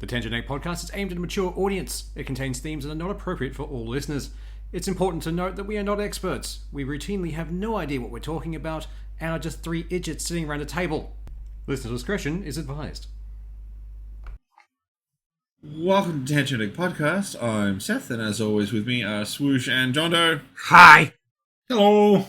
The Tangent Egg podcast is aimed at a mature audience. It contains themes that are not appropriate for all listeners. It's important to note that we are not experts. We routinely have no idea what we're talking about and are just three idiots sitting around a table. Listener discretion is advised. Welcome to Tangent Egg podcast. I'm Seth, and as always with me are Swoosh and Jondo. Hi. Hello.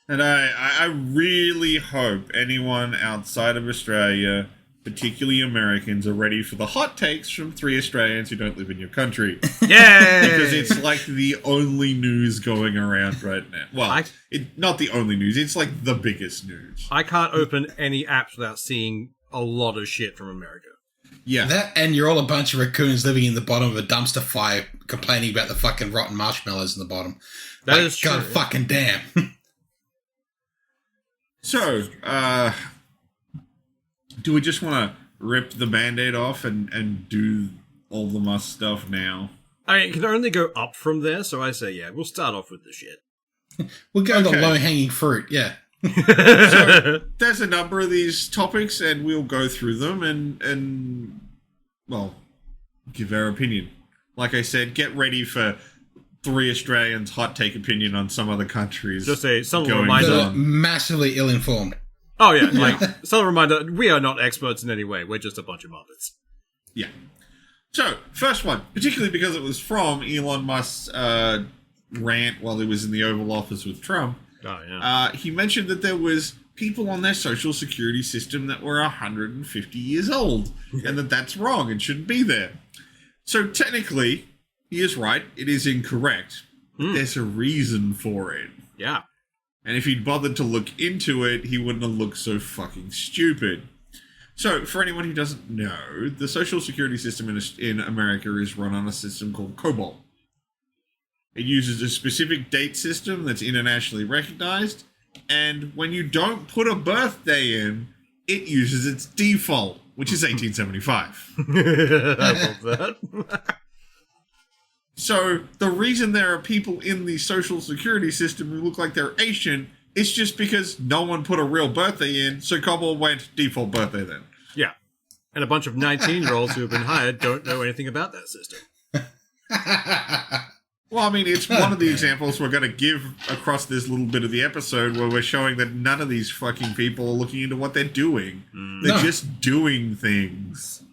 And I really hope anyone outside of Australia, particularly Americans, are ready for the hot takes from three Australians who don't live in your country. Yay! Because it's like the only news going around right now. Well, not the only news, it's like the biggest news. I can't open any apps without seeing a lot of shit from America. Yeah. That, and you're all a bunch of raccoons living in the bottom of a dumpster fire complaining about the fucking rotten marshmallows in the bottom. That is true. God fucking damn. So, do we just want to rip the Band-Aid off and do all the Musk stuff now? I mean, it can only go up from there, so I say, yeah, we'll start off with the shit. We'll go the low-hanging fruit, yeah. So, there's a number of these topics, and we'll go through them and well, give our opinion. Like I said, get ready for three Australians' hot take opinion on some other countries. Just a subtle going reminder. on. Massively ill-informed. Oh, yeah, like, subtle reminder, we are not experts in any way. We're just a bunch of muppets. Yeah. So, first one, particularly because it was from Elon Musk's rant while he was in the Oval Office with Trump. Oh, yeah. He mentioned that there was people on their social security system that were 150 years old, and that's wrong and shouldn't be there. So, technically, he is right. It is incorrect. But there's a reason for it. Yeah. And if he'd bothered to look into it, he wouldn't have looked so fucking stupid. So, for anyone who doesn't know, the social security system in America is run on a system called COBOL. It uses a specific date system that's internationally recognized, and when you don't put a birthday in, it uses its default, which is 1875. I love that. So, the reason there are people in the social security system who look like they're Asian is just because no one put a real birthday in, so COBOL went default birthday then. Yeah. And a bunch of 19-year-olds who have been hired don't know anything about that system. Well, I mean, it's one of the examples we're going to give across this little bit of the episode where we're showing that none of these fucking people are looking into what they're doing. They're just doing things.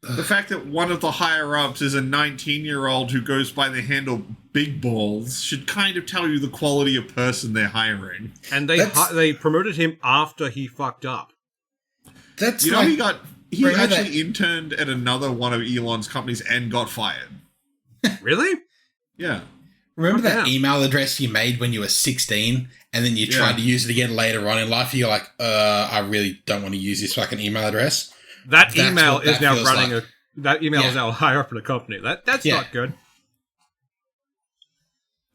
The fact that one of the higher-ups is a 19-year-old who goes by the handle Big Balls should kind of tell you the quality of person they're hiring. And they promoted him after he fucked up. That's You know, he actually interned at another one of Elon's companies and got fired. Really? Yeah. Remember that email address you made when you were 16 and then you tried to use it again later on in life? You're like, I really don't want to use this fucking email address. That email is now running like. That email is now higher up in the company. That's not good.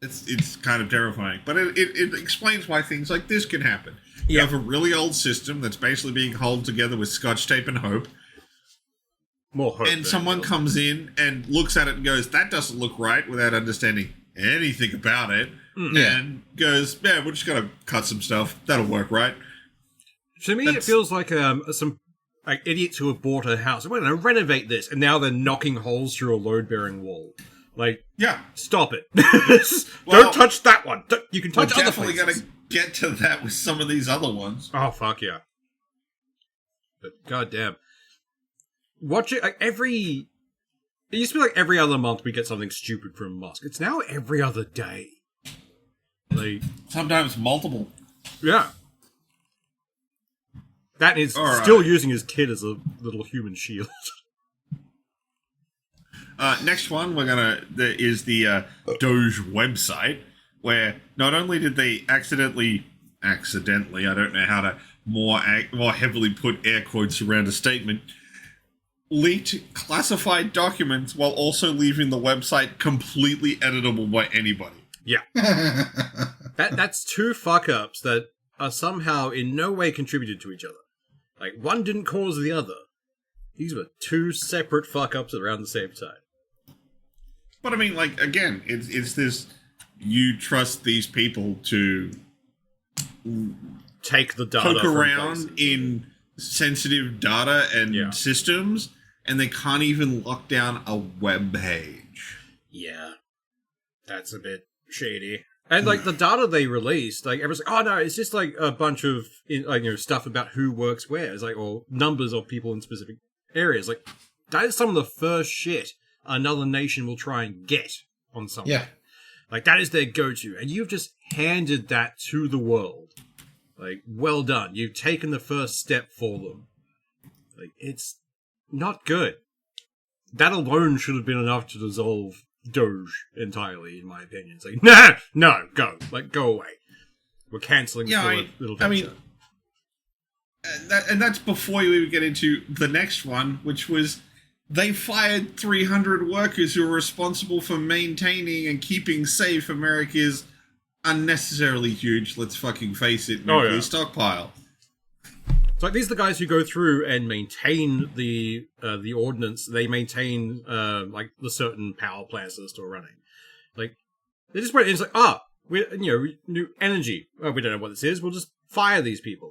It's kind of terrifying. But it explains why things like this can happen. You have a really old system that's basically being held together with scotch tape and hope. More hope. And someone comes in and looks at it and goes, that doesn't look right, without understanding anything about it. And goes, yeah, we're just going to cut some stuff. That'll work, right? To me, it feels like some idiots who have bought a house. We're going to renovate this, and now they're knocking holes through a load-bearing wall. Like, stop it. Don't touch that one. You can touch other places. We're definitely going to get to that with some of these other ones. Oh, fuck yeah. But goddamn. Watch it, like, it used to be like every other month we get something stupid from Musk. It's now every other day. Like, sometimes multiple. Yeah. That is still using his kid as a little human shield. Next one is the Doge website, where not only did they accidentally, I don't know how to more heavily put air quotes around a statement, leaked classified documents while also leaving the website completely editable by anybody. Yeah. That's two fuck-ups that are somehow in no way contributed to each other. Like, one didn't cause the other. These were two separate fuck-ups at around the same time. But I mean, like, again, it's this, you trust these people to take the data poke around in sensitive data and systems, and they can't even lock down a web page. Yeah. That's a bit shady. And, like, the data they released, like, everyone's like, oh, no, it's just, like, a bunch of, stuff about who works where. It's like, or numbers of people in specific areas. Like, that is some of the first shit another nation will try and get on something. Yeah. Like, that is their go-to. And you've just handed that to the world. Like, well done. You've taken the first step for them. Like, it's not good. That alone should have been enough to dissolve Doge entirely, in my opinion. It's like, no, go. Like, go away. We're cancelling little I mean, and that's before you even get into the next one, which was they fired 300 workers who were responsible for maintaining and keeping safe America's unnecessarily huge, let's fucking face it, nuclear stockpile. So, like, these are the guys who go through and maintain the ordnance. They maintain like the certain power plants that are still running. Like, they just went in. It's like, new energy. Oh, we don't know what this is. We'll just fire these people.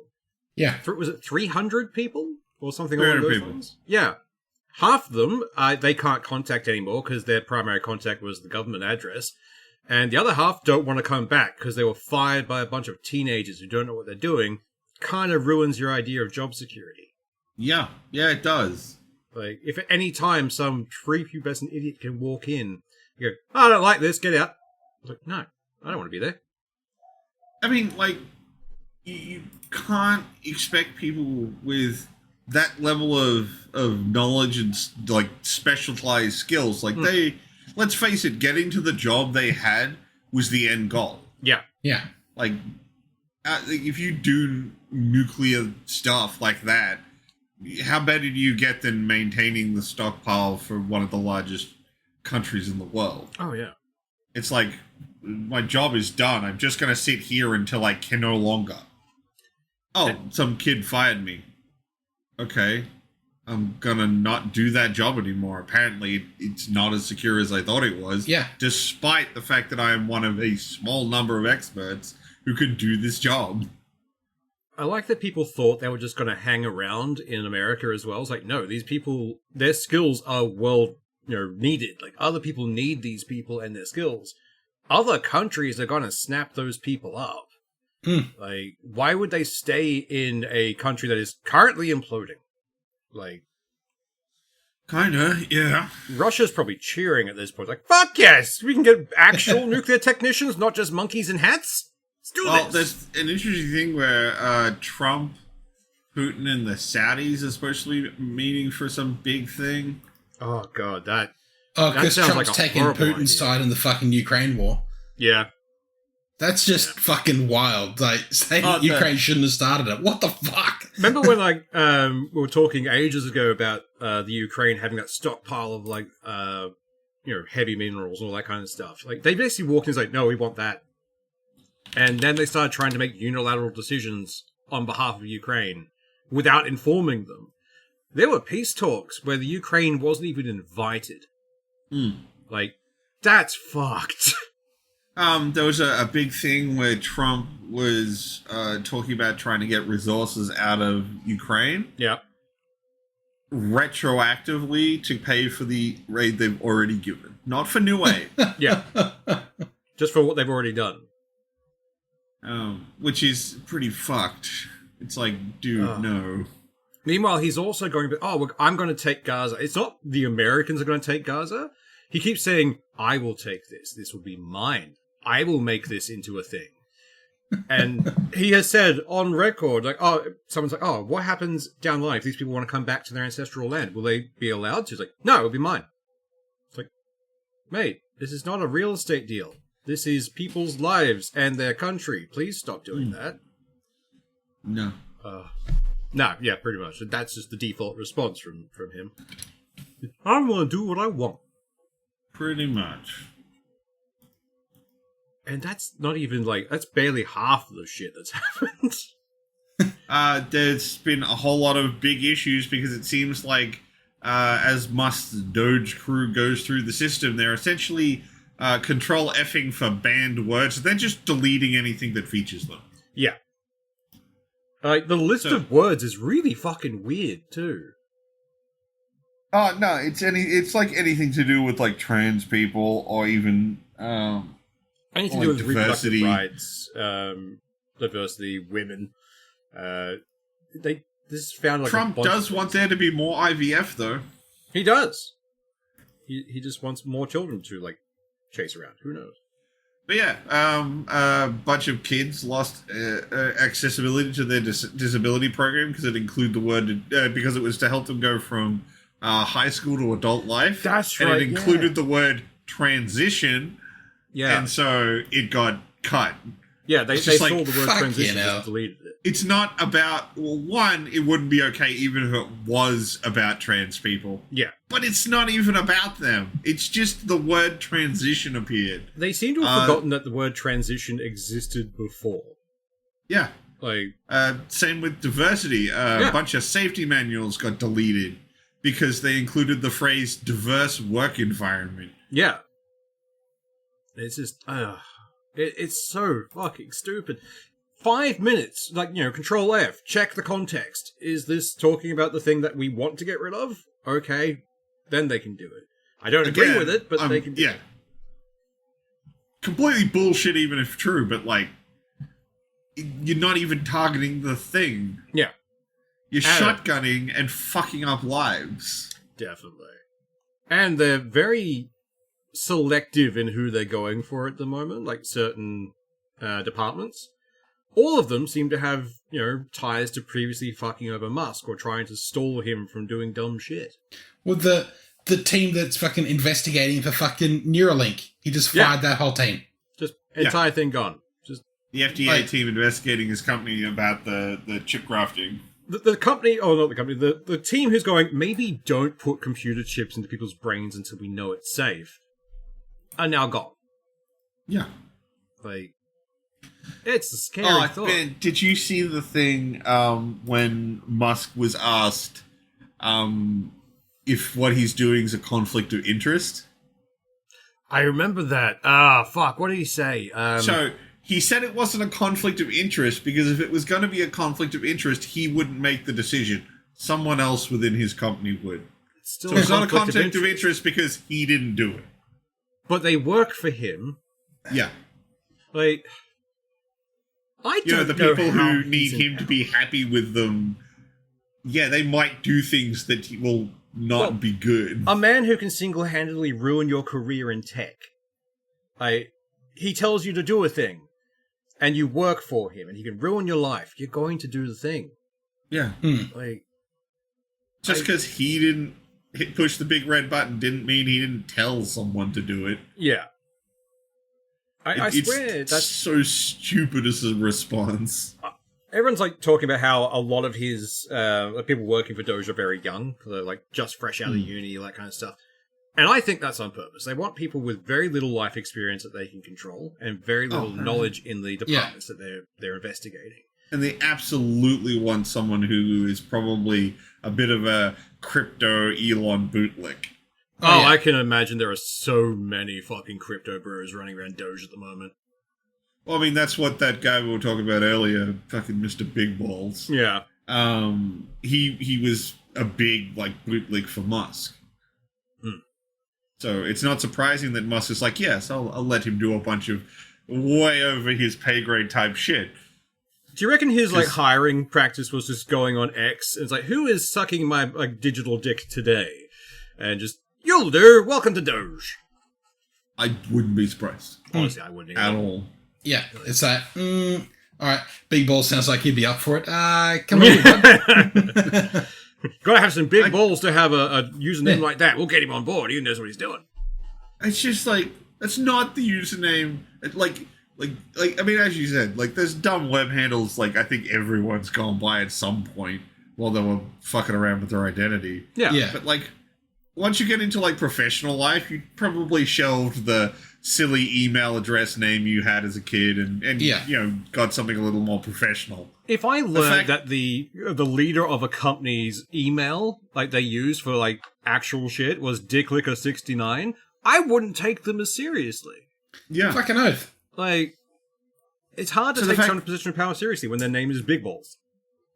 Yeah. Was it 300 people or something along those lines? Yeah. Half of them they can't contact anymore because their primary contact was the government address, and the other half don't want to come back because they were fired by a bunch of teenagers who don't know what they're doing. Kind of ruins your idea of job security. Yeah, it does. Like, if at any time some prepubescent idiot can walk in, you go, oh, I don't like this, get out. Like, no, I don't want to be there. I mean, like, you can't expect people with that level of knowledge and, like, specialized skills. Like, let's face it, getting to the job they had was the end goal. Yeah. Yeah. Like, if you do nuclear stuff like that, how better do you get than maintaining the stockpile for one of the largest countries in the world? Oh, yeah. It's like, my job is done. I'm just going to sit here until I can no longer. Oh, some kid fired me. Okay. I'm going to not do that job anymore. Apparently, it's not as secure as I thought it was. Yeah. Despite the fact that I am one of a small number of experts who could do this job. I like that people thought they were just going to hang around in America as well. It's like, no, these people, their skills are needed. Like, other people need these people and their skills. Other countries are going to snap those people up. Like, why would they stay in a country that is currently imploding? Like, kinda, yeah. Russia's probably cheering at this point. Like, fuck yes! We can get actual nuclear technicians, not just monkeys in hats. Let's do this. There's an interesting thing where Trump, Putin, and the Saudis are supposed to be meeting for some big thing. Oh, God, that because sounds Trump's like a taking Putin's idea. side in the fucking Ukraine war. Yeah. That's just fucking wild. Like, saying Ukraine shouldn't have started it. What the fuck? Remember when, like, we were talking ages ago about the Ukraine having that stockpile of, like, heavy minerals and all that kind of stuff? Like, they basically walked in and was like, no, we want that. And then they started trying to make unilateral decisions on behalf of Ukraine without informing them. There were peace talks where the Ukraine wasn't even invited. Like, that's fucked. There was a big thing where Trump was talking about trying to get resources out of Ukraine. Yeah. Retroactively to pay for the raid they've already given. Not for new aid. Yeah. Just for what they've already done. Which is pretty fucked. It's like, dude, no. Meanwhile, he's also going to be, I'm going to take Gaza. It's not the Americans are going to take Gaza. He keeps saying, I will take this. This will be mine. I will make this into a thing. And he has said on record, like, someone's like, what happens down the line if these people want to come back to their ancestral land? Will they be allowed to? He's like, no, it'll be mine. It's like, mate, this is not a real estate deal. This is people's lives and their country. Please stop doing that. No. No, yeah, pretty much. That's just the default response from him. I want to do what I want. Pretty much. And that's not even, like, that's barely half of the shit that's happened. There's been a whole lot of big issues because it seems like as Musk's Doge crew goes through the system, they're essentially control effing for banned words. They're just deleting anything that features them. Yeah. Like, the list of words is really fucking weird, too. Oh, no, it's like anything to do with, like, trans people or even, anything to do with reproductive rights, diversity, women. This found like Trump does want there to be more IVF, though. He does. He just wants more children to, like, chase around. Who knows? But yeah, a bunch of kids lost accessibility to their disability program because it included the word because it was to help them go from high school to adult life. That's right. And it included the word transition. Yeah. And so it got cut. Yeah, they saw the word transition and deleted it. It's not about, well, one, it wouldn't be okay even if it was about trans people. Yeah. But it's not even about them. It's just the word transition appeared. They seem to have forgotten that the word transition existed before. Yeah. Like, same with diversity. A bunch of safety manuals got deleted because they included the phrase diverse work environment. Yeah. It's just, it's so fucking stupid. 5 minutes, like, Control F, check the context. Is this talking about the thing that we want to get rid of? Okay, then they can do it. I don't agree with it, but they can do it. Completely bullshit even if true, but, like, you're not even targeting the thing. Yeah. You're shotgunning and fucking up lives. Definitely. And they're very selective in who they're going for at the moment, like certain departments. All of them seem to have, ties to previously fucking over Musk or trying to stall him from doing dumb shit. Well, the team that's fucking investigating for fucking Neuralink, he just fired that whole team. Just entire thing gone. Just the FDA team investigating his company about the chip grafting. The company, not the company, the team who's going, maybe don't put computer chips into people's brains until we know it's safe, are now gone. Yeah. Like, it's a scary thought. Man, did you see the thing when Musk was asked if what he's doing is a conflict of interest? I remember that. Fuck, what did he say? So, he said it wasn't a conflict of interest because if it was going to be a conflict of interest, he wouldn't make the decision. Someone else within his company would. So it's not a conflict of interest because he didn't do it. But they work for him. Yeah. Like, I don't know the people who need him to be happy with them, they might do things that will not be good. A man who can single-handedly ruin your career in tech. He tells you to do a thing, and you work for him, and he can ruin your life. You're going to do the thing. Yeah. Like, just because he didn't push the big red button didn't mean he didn't tell someone to do it. Yeah. I swear that's so stupid as a response. Everyone's like talking about how a lot of his people working for Doge are very young, they're like just fresh out of uni, that kind of stuff. And I think that's on purpose. They want people with very little life experience that they can control and very little knowledge in the departments that they're investigating. And they absolutely want someone who is probably a bit of a crypto Elon bootlick. I can imagine there are so many fucking crypto bros running around Doge at the moment. Well, I mean, that's what that guy we were talking about earlier, fucking Mr. Big Balls. Yeah. He was a big, like, bootlick for Musk. So it's not surprising that Musk is like, yes, I'll let him do a bunch of way over his pay grade type shit. Do you reckon his hiring practice was just going on X? And it's like, who is sucking my digital dick today? And just, you'll do. Welcome to Doge. I wouldn't be surprised. Honestly, I wouldn't either. At all. Yeah, it's like, all right, Big Balls sounds like he'd be up for it. Come on. Gotta have some big balls to have a username like that. We'll get him on board. He knows what he's doing. It's just like, that's not the username. Like, I mean, as you said, like, there's dumb web handles, like, I think everyone's gone by at some point while they were fucking around with their identity. Yeah. But, like, once you get into, like, professional life, you probably shelved the silly email address name you had as a kid and got something a little more professional. If I learned that the leader of a company's email, like, they use for, like, actual shit was dicklicker69, I wouldn't take them as seriously. Yeah. Fucking oath. Like, it's hard to take someone's position of power seriously when their name is Big Balls.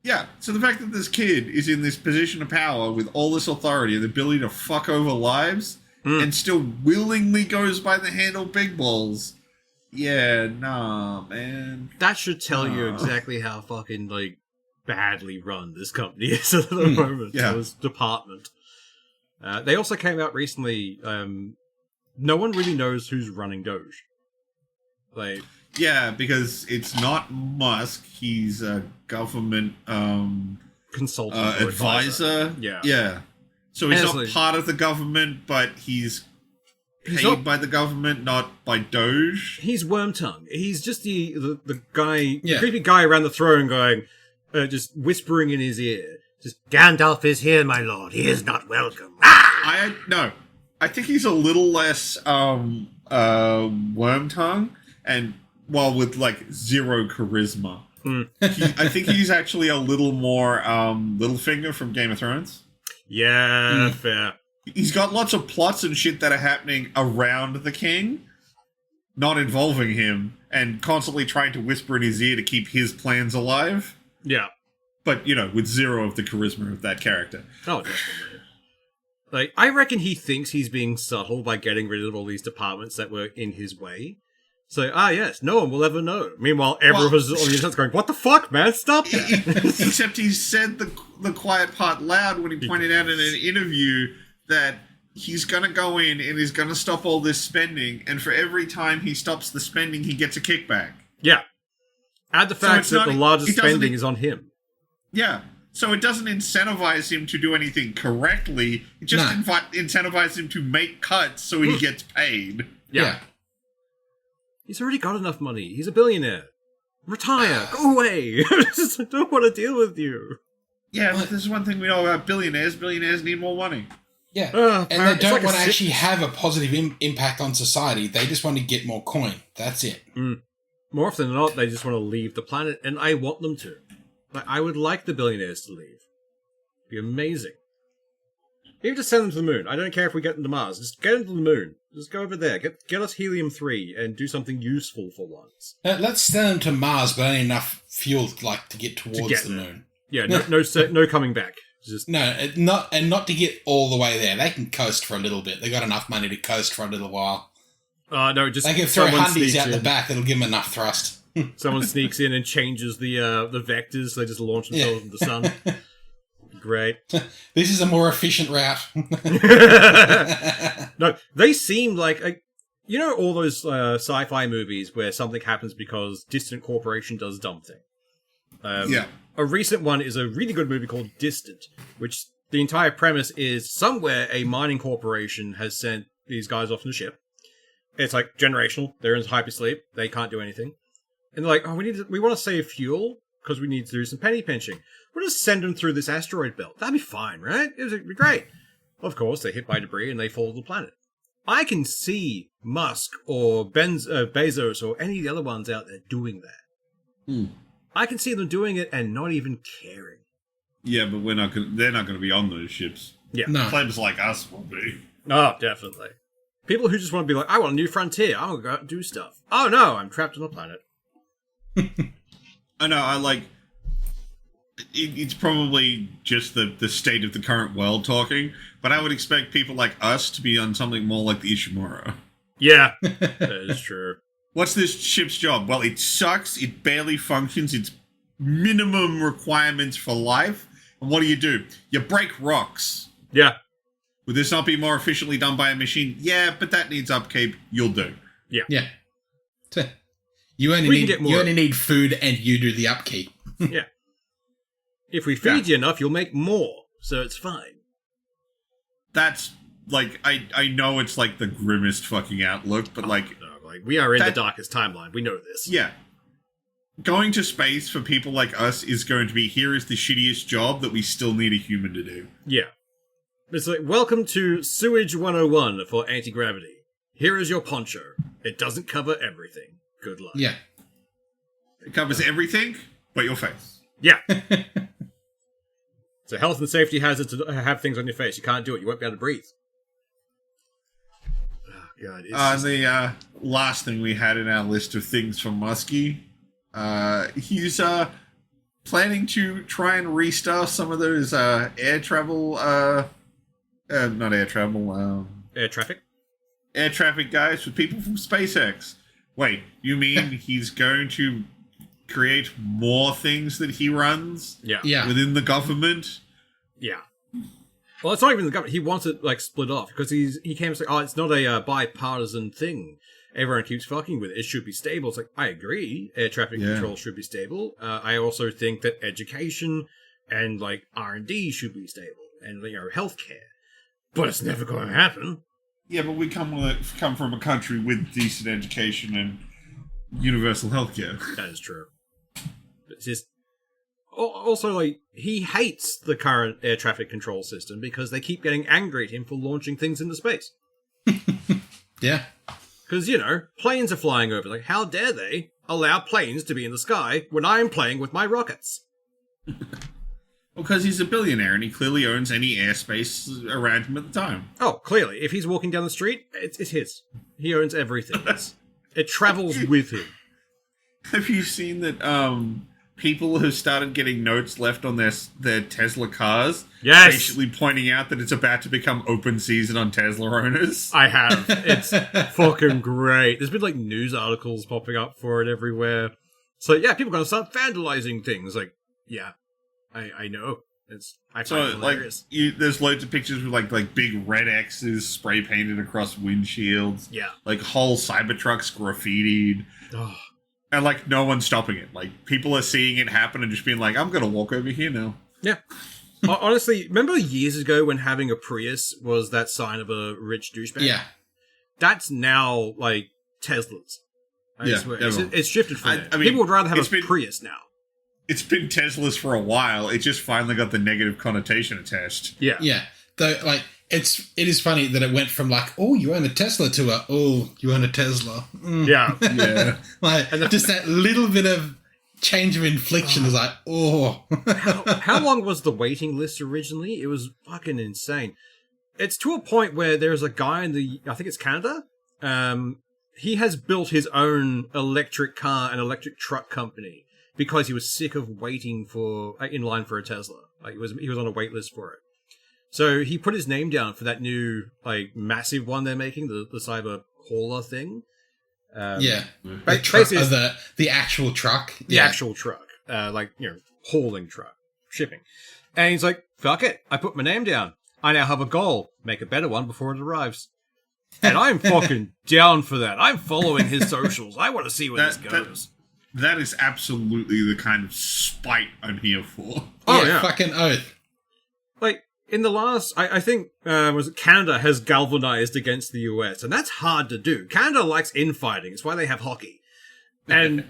Yeah, so the fact that this kid is in this position of power with all this authority and the ability to fuck over lives and still willingly goes by the handle big balls. Yeah, nah, man. That should tell you exactly how fucking, like, badly run this company is at the moment. Yeah. This department. They also came out recently, no one really knows who's running Doge. Like... Yeah, because it's not Musk. He's a government consultant advisor. Yeah. So he's not part of the government, but he's paid by the government, not by Doge. He's Wormtongue. He's just the guy, the creepy guy around the throne going, just whispering in his ear. Just, Gandalf is here, my lord. He is not welcome. I think he's a little less Wormtongue, and while with like zero charisma. I think he's actually a little more Littlefinger from Game of Thrones. Yeah, fair. He's got lots of plots and shit that are happening around the king, not involving him, and constantly trying to whisper in his ear to keep his plans alive. Yeah. But, with zero of the charisma of that character. Oh, definitely. Like, I reckon he thinks he's being subtle by getting rid of all these departments that were in his way. So, yes, no one will ever know. Meanwhile, everyone was on the internet going, what the fuck, man? Stop that. Except he said the quiet part loud when he pointed out in an interview that he's going to go in and he's going to stop all this spending, and for every time he stops the spending, he gets a kickback. Yeah. Add the fact that the largest spending is on him. Yeah. So it doesn't incentivize him to do anything correctly. It just incentivizes him to make cuts so he gets paid. Yeah. He's already got enough money. He's a billionaire. Retire. Go away. I don't want to deal with you. Yeah, but there's one thing we know about billionaires. Billionaires need more money. Yeah. And they don't want to actually have a positive impact on society. They just want to get more coin. That's it. More often than not, they just want to leave the planet, and I want them to. Like, I would like the billionaires to leave. It'd be amazing. Even just send them to the moon. I don't care if we get them to Mars. Just get them to the moon. Just go over there. Get us helium-3 and do something useful for once. Let's send them to Mars, but only enough fuel to get towards the moon. Yeah, no coming back. Just not to get all the way there. They can coast for a little bit. They got enough money to coast for a little while. No, just they can throw hundies out the back. That'll give them enough thrust. Someone sneaks in and changes the vectors. They just launch themselves into the sun. Great. This is a more efficient route. No, they seem like all those sci-fi movies where something happens because distant corporation does dumb thing. A recent one is a really good movie called Distant, which the entire premise is somewhere a mining corporation has sent these guys off in a ship. It's like generational. They're in hypersleep. They can't do anything. And they're like, we want to save fuel because we need to do some penny pinching. We'll just send them through this asteroid belt. That'd be fine, right? It'd be great. Of course, they hit by debris and they fall to the planet. I can see Musk or Bezos or any of the other ones out there doing that. I can see them doing it and not even caring. Yeah, but they're not going to be on those ships. Yeah. No. Plebs like us will be. Oh, definitely. People who just want to be like, I want a new frontier. I want to go out and do stuff. Oh, no, I'm trapped on a planet. I know, it's probably just the state of the current world talking, but I would expect people like us to be on something more like the Ishimura. Yeah, that is true. What's this ship's job? Well, it sucks, it barely functions, it's minimum requirements for life, and what do? You break rocks. Yeah. Would this not be more efficiently done by a machine? Yeah, but that needs upkeep, you'll do. Yeah. Yeah. You only need food and you do the upkeep. Yeah. If we feed you enough, you'll make more, so it's fine. That's, I know it's, the grimmest fucking outlook, but, we are in the darkest timeline. We know this. Yeah. Going to space for people like us is going to be, here is the shittiest job that we still need a human to do. Yeah. It's like, welcome to Sewage 101 for anti-gravity. Here is your poncho. It doesn't cover everything. Good luck. Yeah. It covers everything but your face. Yeah. It's a health and safety hazard to have things on your face. You can't do it. You won't be able to breathe. Oh, God. The last thing we had in our list of things from Muskie, he's planning to try and restart some of those air travel, not air travel, Air traffic? Air traffic guys with people from SpaceX. Wait, you mean he's going to create more things that he runs within the government? Yeah. Well, it's not even the government. He wants it, like, split off, because he came and said, oh, it's not a bipartisan thing. Everyone keeps fucking with it. It should be stable. It's like, I agree. Air traffic control should be stable. I also think that education and, like, R&D should be stable. And, you know, healthcare. But it's never going to happen. Yeah, but we come from a country with decent education and universal healthcare. That is true. It's just... Also, like, he hates the current air traffic control system because they keep getting angry at him for launching things into space. Yeah. Because, you know, planes are flying over. Like, how dare they allow planes to be in the sky when I'm playing with my rockets? Because he's a billionaire and he clearly owns any airspace around him at the time. Oh, clearly. If he's walking down the street, it's his. He owns everything. It travels with him. Have you seen that people have started getting notes left on their Tesla cars? Yes! Basically pointing out that it's about to become open season on Tesla owners. I have. It's fucking great. There's been, like, news articles popping up for it everywhere. So, yeah, people are going to start vandalizing things. Like, yeah. I know. I find it hilarious. Like, there's loads of pictures with like big red X's spray painted across windshields. Yeah. Like whole Cybertrucks graffitied. Oh. And like no one's stopping it. Like people are seeing it happen and just being like, I'm gonna walk over here now. Yeah. Honestly, remember years ago when having a Prius was that sign of a rich douchebag? Yeah. That's now like Teslas. I swear. It's shifted from there. I mean, people would rather have a Prius now. It's been Teslas for a while. It just finally got the negative connotation attached. Yeah. Yeah. Though, like, it is funny that it went from like, oh, you own a Tesla to a, oh, you own a Tesla. Mm. Yeah. Yeah. Like, just that little bit of change of infliction is like, oh. How long was the waiting list originally? It was fucking insane. It's to a point where there's a guy in I think it's Canada. He has built his own electric car and electric truck company. Because he was sick of waiting in line for a Tesla. Like he was on a wait list for it. So he put his name down for that new, like, massive one they're making, the Cyber Hauler thing. The actual truck. The actual truck. Like, you know, hauling truck. Shipping. And he's like, fuck it. I put my name down. I now have a goal. Make a better one before it arrives. And I'm fucking down for that. I'm following his socials. I want to see where this goes. That is absolutely the kind of spite I'm here for. Oh, yeah. Fucking oath. Like, in the last, I think, Canada has galvanized against the US, and that's hard to do. Canada likes infighting. It's why they have hockey. And,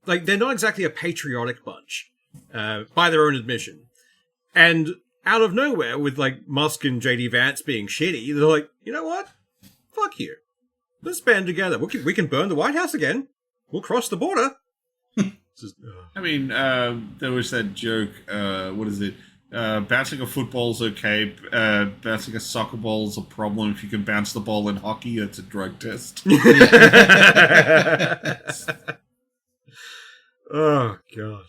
like, they're not exactly a patriotic bunch, by their own admission. And out of nowhere, with, like, Musk and JD Vance being shitty, they're like, you know what? Fuck you. Let's band together. We can burn the White House again. We'll cross the border. I mean, there was that joke, what is it? Bouncing a football's okay, bouncing a soccer ball's a problem. If you can bounce the ball in hockey, it's a drug test. Oh, God.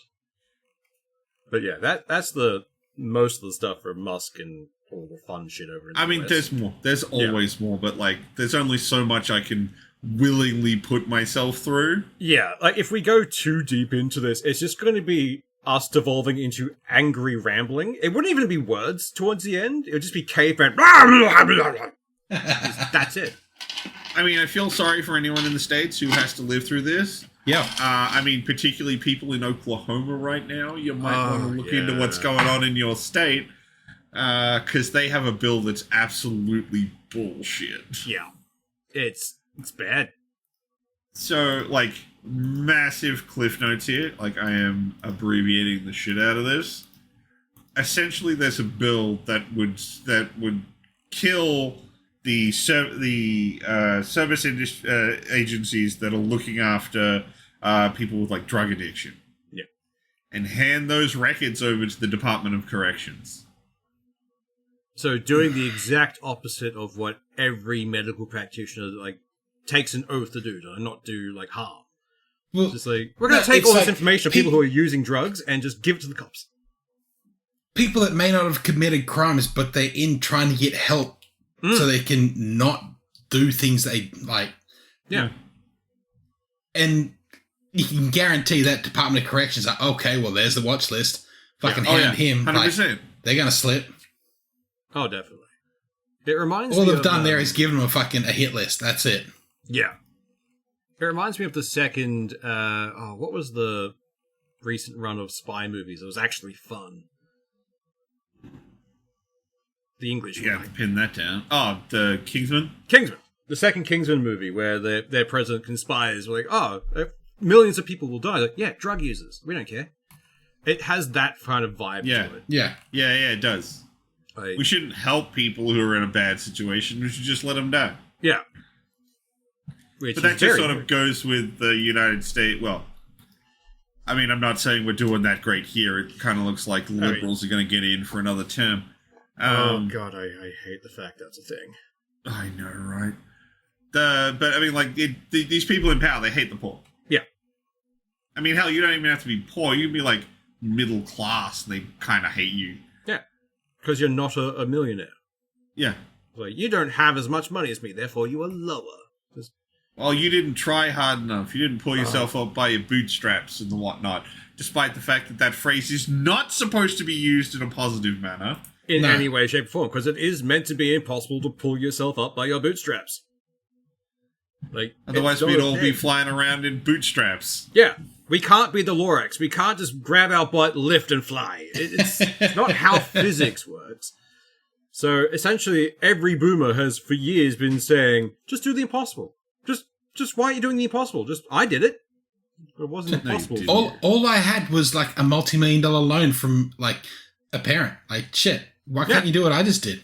But yeah, that's the most of the stuff from Musk and all the fun shit over in the US. There's more. There's always more, but, like, there's only so much I can willingly put myself through. Yeah, like, if we go too deep into this, it's just going to be us devolving into angry rambling. It wouldn't even be words towards the end. It would just be caveman. That's it. I mean, I feel sorry for anyone in the States who has to live through this. Yeah. I mean, particularly people in Oklahoma right now. You might want to look into what's going on in your state. Because they have a bill that's absolutely bullshit. Yeah. It's bad. So, like, massive cliff notes here. Like, I am abbreviating the shit out of this. Essentially, there's a bill that would kill the service agencies that are looking after people with, like, drug addiction. Yeah. And hand those records over to the Department of Corrections. So doing the exact opposite of what every medical practitioner, like, takes an oath to do, to not do, like, harm. Well, just like, we're going to take all this information of people who are using drugs and just give it to the cops. People that may not have committed crimes, but they're in trying to get help so they can not do things they like. Yeah. And you can guarantee that Department of Corrections are, okay, well, there's the watch list. Fucking hand him. 100%. Like, they're going to slip. Oh, definitely. It reminds me all they've done there is give them a hit list. That's it. Yeah. It reminds me of the second, what was the recent run of spy movies? It was actually fun. The English one. Yeah, pin that down. Oh, the Kingsman? Kingsman. The second Kingsman movie where their president conspires. We're like, millions of people will die. Like, yeah, drug users. We don't care. It has that kind of vibe to it. Yeah, it does. We shouldn't help people who are in a bad situation. We should just let them die. Yeah. But that just sort of goes with the United States. Well, I mean, I'm not saying we're doing that great here. It kind of looks like liberals are going to get in for another term. Oh, God, I hate the fact that's a thing. I know, right? But, I mean, like, these people in power, they hate the poor. Yeah. I mean, hell, you don't even have to be poor. You can be, like, middle class, and they kind of hate you. Yeah. Because you're not a millionaire. Yeah. Like, you don't have as much money as me, therefore you are lower. Well, you didn't try hard enough. You didn't pull yourself up by your bootstraps and the whatnot, despite the fact that phrase is not supposed to be used in a positive manner. In any way, shape, or form, because it is meant to be impossible to pull yourself up by your bootstraps. Like, otherwise, we'd all be flying around in bootstraps. Yeah. We can't be the Lorax. We can't just grab our butt, lift, and fly. It's not how physics works. So, essentially, every boomer has, for years, been saying, just do the impossible. Just why are you doing the impossible? I did it. It wasn't impossible. All I had was, like, a multi-million-dollar loan from, like, a parent. Like, shit. Why can't you do what I just did?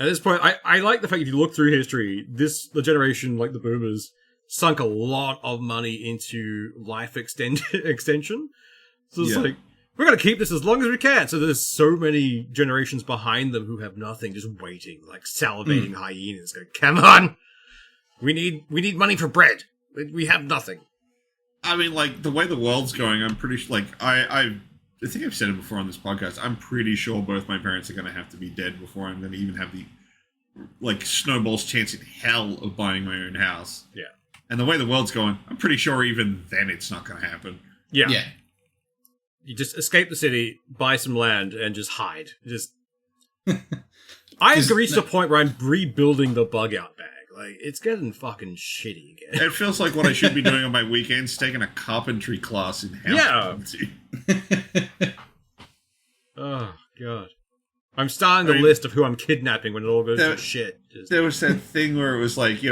At this point, I like the fact if you look through history, the generation, like the boomers, sunk a lot of money into life extension. So it's like, we're going to keep this as long as we can. So there's so many generations behind them who have nothing, just waiting, like salivating hyenas. Going, come on! We need money for bread. We have nothing. I mean, like, the way the world's going, I'm pretty sure, like, I think I've said it before on this podcast, I'm pretty sure both my parents are going to have to be dead before I'm going to even have the, like, snowball's chance in hell of buying my own house. Yeah. And the way the world's going, I'm pretty sure even then it's not going to happen. Yeah. You just escape the city, buy some land, and just hide. I've reached a point where I'm rebuilding the bug-out bag. Like, it's getting fucking shitty again. It feels like what I should be doing on my weekends, taking a carpentry class in house. Yeah. Oh, God. I'm starting the list of who I'm kidnapping when it all goes to shit. There was that thing where it was like, you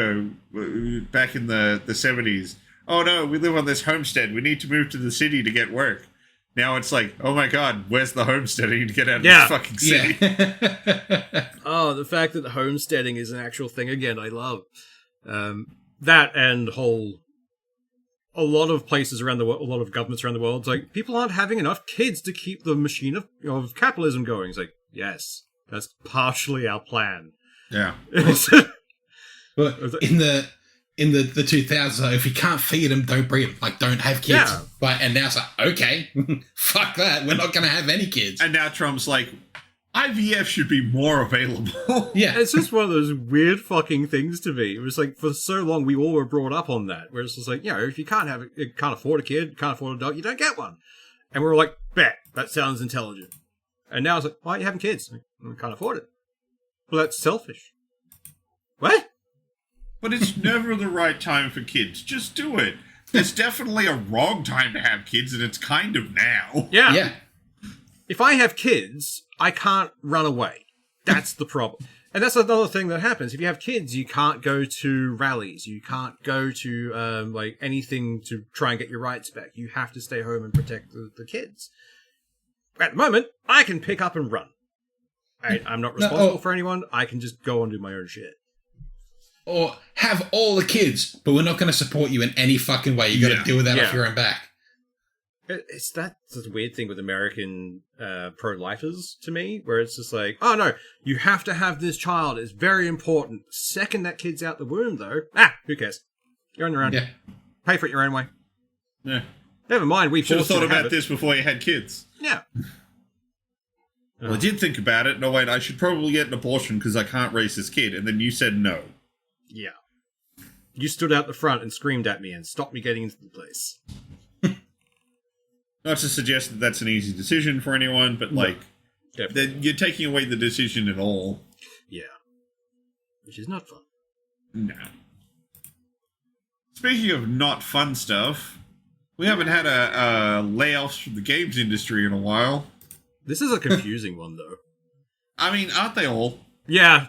know, back in the 70s. Oh, no, we live on this homestead. We need to move to the city to get work. Now it's like, oh my God, where's the homestead? I need to get out of this fucking city. Yeah. Oh, the fact that homesteading is an actual thing again, I love. That and a lot of places around the world, a lot of governments around the world, it's like, people aren't having enough kids to keep the machine of capitalism going. It's like, yes, that's partially our plan. Yeah. Well, in the 2000s, if you can't feed them, don't breed them. Like, don't have kids. Yeah. Like, and now it's like, okay, fuck that. We're not going to have any kids. And now Trump's like, IVF should be more available. Yeah. It's just one of those weird fucking things to me. It was like, for so long, we all were brought up on that. Where it's just like, you know, if you can't afford a kid, can't afford a dog, you don't get one. And we were like, bet, that sounds intelligent. And now it's like, why are you having kids? We can't afford it. Well, that's selfish. What? But it's never the right time for kids. Just do it. There's definitely a wrong time to have kids, and it's kind of now. Yeah. If I have kids, I can't run away. That's the problem. And that's another thing that happens. If you have kids, you can't go to rallies. You can't go to like anything to try and get your rights back. You have to stay home and protect the kids. At the moment, I can pick up and run. I'm not responsible for anyone. I can just go and do my own shit. Or have all the kids, but we're not going to support you in any fucking way. You got to deal with that off your own back. It's that weird thing with American pro-lifers to me, where it's just like, oh no, you have to have this child. It's very important. Second that kid's out the womb, though, who cares? You're on your own. Yeah. Pay for it your own way. Yeah. Never mind, we should have thought about this before you had kids. Yeah. Well, I did think about it. No, wait, I should probably get an abortion because I can't raise this kid. And then you said no. Yeah. You stood out the front and screamed at me and stopped me getting into the place. Not to suggest that that's an easy decision for anyone, but, like, you're taking away the decision at all. Yeah. Which is not fun. No. Speaking of not fun stuff, we haven't had a layoffs from the games industry in a while. This is a confusing one, though. I mean, aren't they all? Yeah,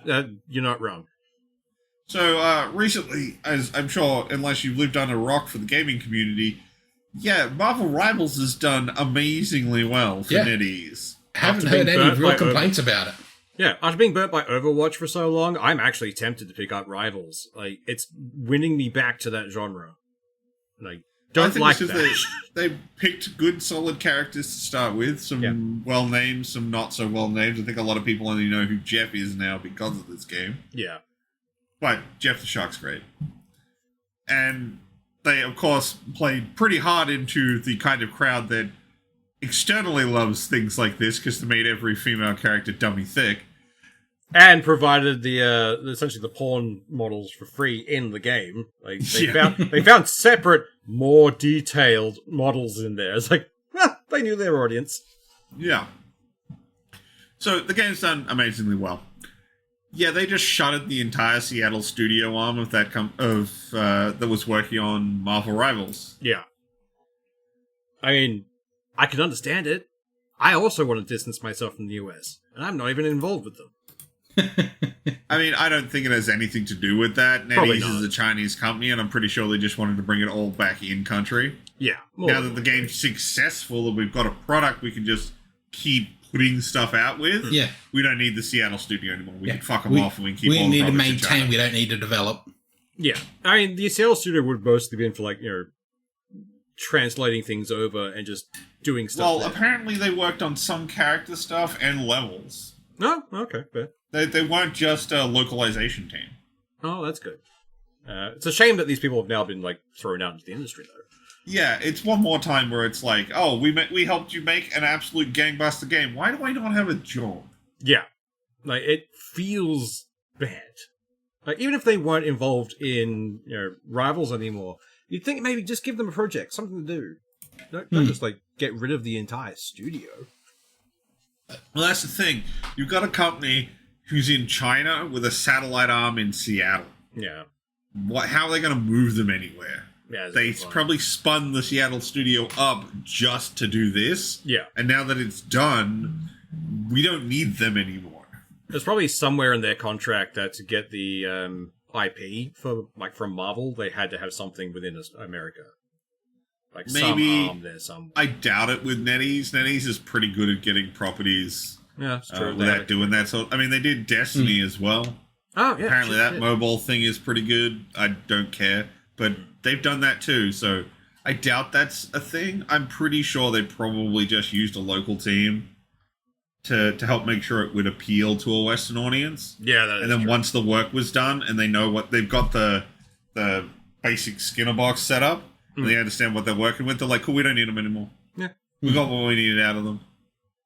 you're not wrong. So, recently, as I'm sure, unless you've lived under a rock for the gaming community, yeah, Marvel Rivals has done amazingly well for NetEase. I haven't heard any real complaints about it. Yeah, after being burnt by Overwatch for so long, I'm actually tempted to pick up Rivals. Like, it's winning me back to that genre. Like, don't like that. They picked good, solid characters to start with. Some well-named, some not so well-named. I think a lot of people only know who Jeff is now because of this game. Yeah. But Jeff the Shark's great. And they, of course, played pretty hard into the kind of crowd that externally loves things like this because they made every female character dummy thick. And provided the essentially the porn models for free in the game. Like they found separate, more detailed models in there. It's like, they knew their audience. Yeah. So the game's done amazingly well. Yeah, they just shuttered the entire Seattle studio arm of that that was working on Marvel Rivals. Yeah. I mean, I can understand it. I also want to distance myself from the US, and I'm not even involved with them. I mean, I don't think it has anything to do with that. NetEase is a Chinese company, and I'm pretty sure they just wanted to bring it all back in country. Yeah. Now that the game's successful and we've got a product we can just keep putting stuff out with, we don't need the Seattle studio anymore. We can fuck them off and we can keep all the need to maintain, we don't need to develop. Yeah. I mean, the Seattle studio would mostly be for, like, translating things over and just doing stuff. Well, apparently they worked on some character stuff and levels. Oh, okay, fair. They weren't just a localization team. Oh, that's good. It's a shame that these people have now been, like, thrown out into the industry, though. Yeah, it's one more time where it's like, oh, we helped you make an absolute gangbuster game. Why do I not have a job? Yeah. Like, it feels bad. Like, even if they weren't involved in, Rivals anymore, you'd think maybe just give them a project, something to do. Don't just, like, get rid of the entire studio. Well, that's the thing. You've got a company who's in China with a satellite arm in Seattle. Yeah. How are they going to move them anywhere? Yeah, they probably spun the Seattle studio up just to do this. Yeah. And now that it's done, we don't need them anymore. There's probably somewhere in their contract that to get the IP from Marvel, they had to have something within America. Like maybe some arm there somewhere. I doubt it with NetEase. NetEase is pretty good at getting properties without doing that. So I mean, they did Destiny as well. Oh, yeah. Apparently that mobile thing is pretty good. I don't care. But they've done that too, so I doubt that's a thing. I'm pretty sure they probably just used a local team to help make sure it would appeal to a Western audience. Yeah, that is And then true. once the work was done and they know what they've got the basic Skinner box set up, and they understand what they're working with, they're like, cool, we don't need them anymore. Yeah. We got what we needed out of them.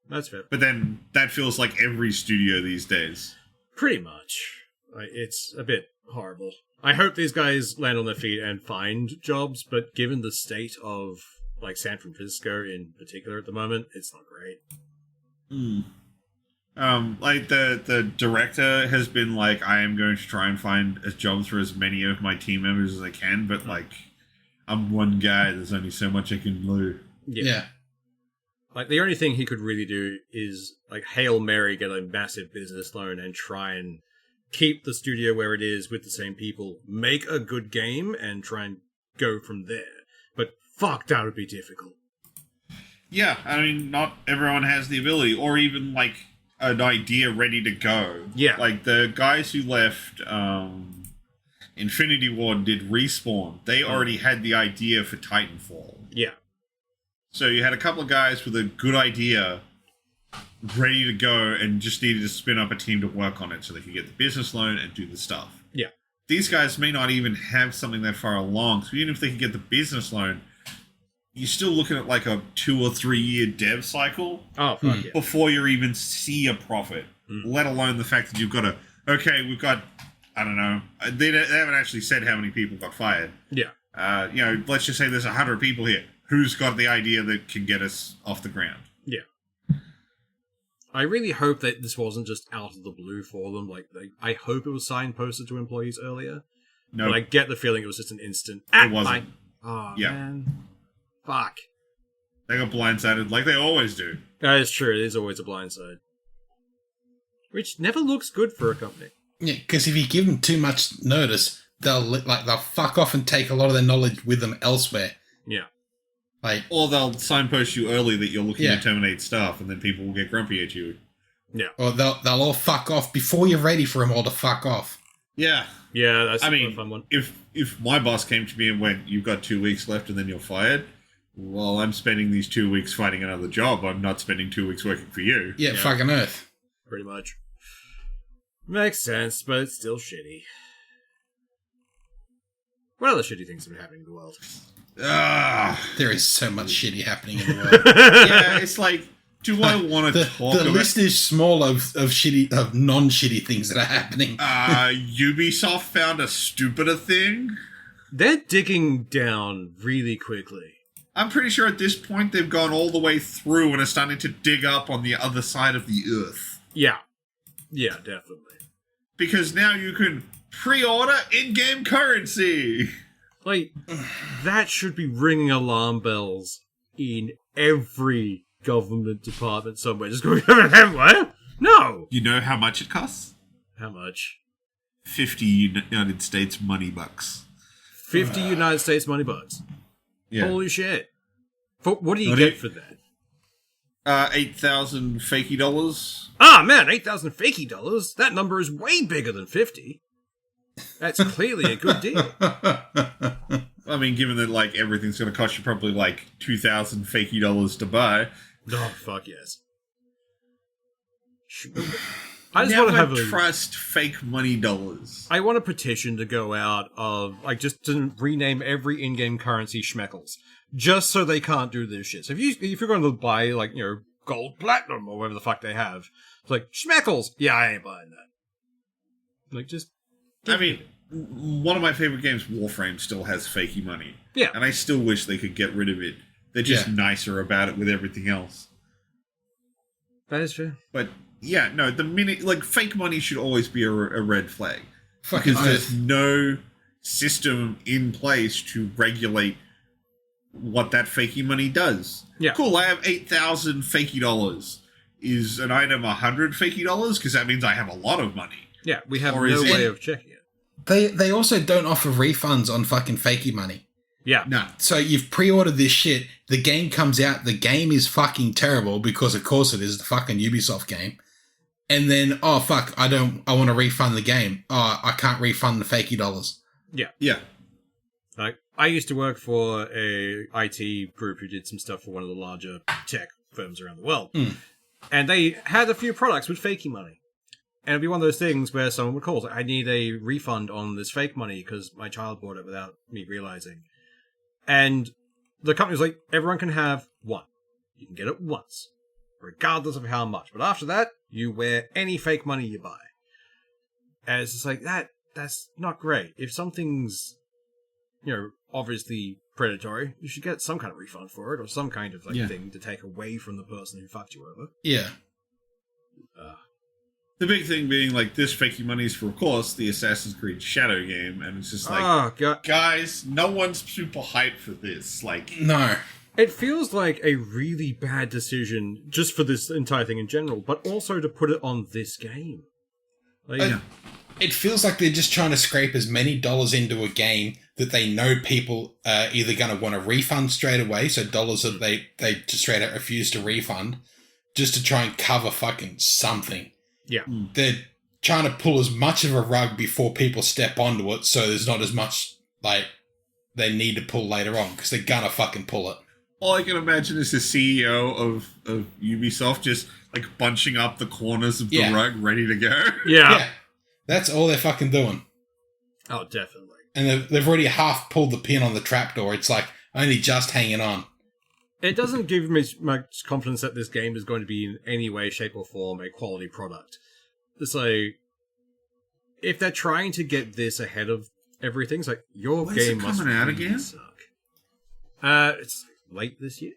That's fair. But then that feels like every studio these days. Pretty much. It's a bit horrible. I hope these guys land on their feet and find jobs, but given the state of, like, San Francisco in particular at the moment, it's not great. Like, the director has been like, I am going to try and find jobs for as many of my team members as I can, but, like, I'm one guy, there's only so much I can do. Yeah. Like, the only thing he could really do is, like, Hail Mary, get a massive business loan and try and keep the studio where it is with the same people, make a good game, and try and go from there. But fuck, that would be difficult. Yeah, I mean, not everyone has the ability, or even, like, an idea ready to go. Yeah. Like, the guys who left Infinity Ward and did Respawn, they already had the idea for Titanfall. Yeah. So you had a couple of guys with a good idea ready to go and just needed to spin up a team to work on it so they could get the business loan and do the stuff. Yeah. these guys may not even have something that far along. So even if they can get the business loan, you're still looking at like a 2 or 3 year dev cycle before you even see a profit, let alone the fact that you've got we've got, I don't know, they haven't actually said how many people got fired. Yeah. Let's just say there's 100 people here. Who's got the idea that can get us off the ground? Yeah. I really hope that this wasn't just out of the blue for them. I hope it was signposted to employees earlier. No. But I get the feeling it was just an instant. It wasn't. Man. Fuck. They got blindsided like they always do. That is true. It is always a blindside. Which never looks good for a company. Yeah, because if you give them too much notice, they'll fuck off and take a lot of their knowledge with them elsewhere. Yeah. Or they'll signpost you early that you're looking to terminate staff, and then people will get grumpy at you. Yeah. Or they'll all fuck off before you're ready for them all to fuck off. Yeah. Yeah, that's a fun one. If my boss came to me and went, "You've got 2 weeks left, and then you're fired," well, I'm spending these 2 weeks finding another job. I'm not spending 2 weeks working for you. Yeah, fucking earth. Pretty much. Makes sense, but it's still shitty. What other shitty things have been happening in the world? There is so much shitty happening in the world. Yeah, it's like, do I want to talk about... The list is small of non-shitty things that are happening. Ubisoft found a stupider thing. They're digging down really quickly. I'm pretty sure at this point they've gone all the way through and are starting to dig up on the other side of the earth. Yeah. Yeah, definitely. Because now you can pre-order in-game currency. That should be ringing alarm bells in every government department somewhere. Just going, what? No! You know how much it costs? How much? 50 United States money bucks. 50 United States money bucks? Yeah. Holy shit. What do you get for that? 8,000 fakey dollars. Ah, man, 8,000 fakey dollars? That number is way bigger than 50. That's clearly a good deal. I mean, given that, everything's going to cost you probably, 2,000 fakey dollars to buy. Oh, fuck yes. I just want to have trust fake money dollars. I want a petition to go out of, just to rename every in-game currency Schmeckles. Just so they can't do this shit. So if you're going to buy, gold platinum or whatever the fuck they have, it's Schmeckles. Yeah, I ain't buying that. I mean, one of my favorite games, Warframe, still has fakey money. Yeah. And I still wish they could get rid of it. They're just nicer about it with everything else. That is true. But, yeah, no, the minute, fake money should always be a red flag. Because there's no system in place to regulate what that fakey money does. Yeah. Cool, I have 8,000 fakey dollars. Is an item 100 fakey dollars? Because that means I have a lot of money. Yeah, we have no way of checking it. They also don't offer refunds on fucking fakey money. Yeah. No. So you've pre-ordered this shit, the game comes out, the game is fucking terrible because of course it is the fucking Ubisoft game. And then, oh fuck, I want to refund the game. Oh, I can't refund the fakey dollars. Yeah. Yeah. I used to work for a IT group who did some stuff for one of the larger tech firms around the world. And they had a few products with fakey money. And it'd be one of those things where someone would call, I need a refund on this fake money because my child bought it without me realizing. And the company was like, everyone can have one. You can get it once, regardless of how much. But after that, you wear any fake money you buy. And it's just that's not great. If something's, obviously predatory, you should get some kind of refund for it or some kind of thing to take away from the person who fucked you over. Yeah. The big thing being, this fakey money is for, of course, the Assassin's Creed Shadow game, and it's just oh, God. Guys, no one's super hyped for this. No. It feels like a really bad decision just for this entire thing in general, but also to put it on this game. It feels like they're just trying to scrape as many dollars into a game that they know people are either going to want to refund straight away, so dollars that they just straight out refuse to refund, just to try and cover fucking something. Yeah. They're trying to pull as much of a rug before people step onto it, so there's not as much, they need to pull later on, because they're gonna fucking pull it. All I can imagine is the CEO of Ubisoft just, bunching up the corners of the rug, ready to go. Yeah. That's all they're fucking doing. Oh, definitely. And they've already half pulled the pin on the trapdoor. It's like only just hanging on. It doesn't give me much confidence that this game is going to be in any way, shape, or form a quality product. So, if they're trying to get this ahead of everything, it's like, your game must coming out really again? suck. It's late this year.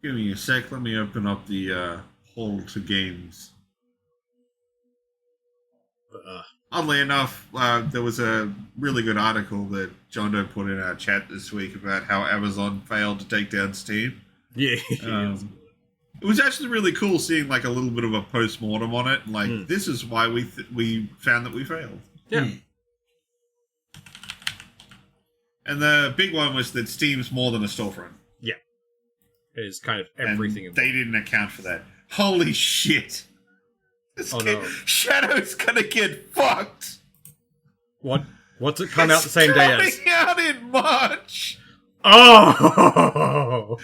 Give me a sec. Let me open up the Hall to Games. Oddly enough, there was a really good article that John Doe put in our chat this week about how Amazon failed to take down Steam. Yeah. It was actually really cool seeing like a little bit of a post-mortem on it. Like, this is why we found that we failed. Yeah. And the big one was that Steam's more than a storefront. Yeah. It is kind of everything. And they didn't account for that. Holy shit. No. Shadow's gonna get fucked. What's it come out the same day as? It's coming out in March. Oh!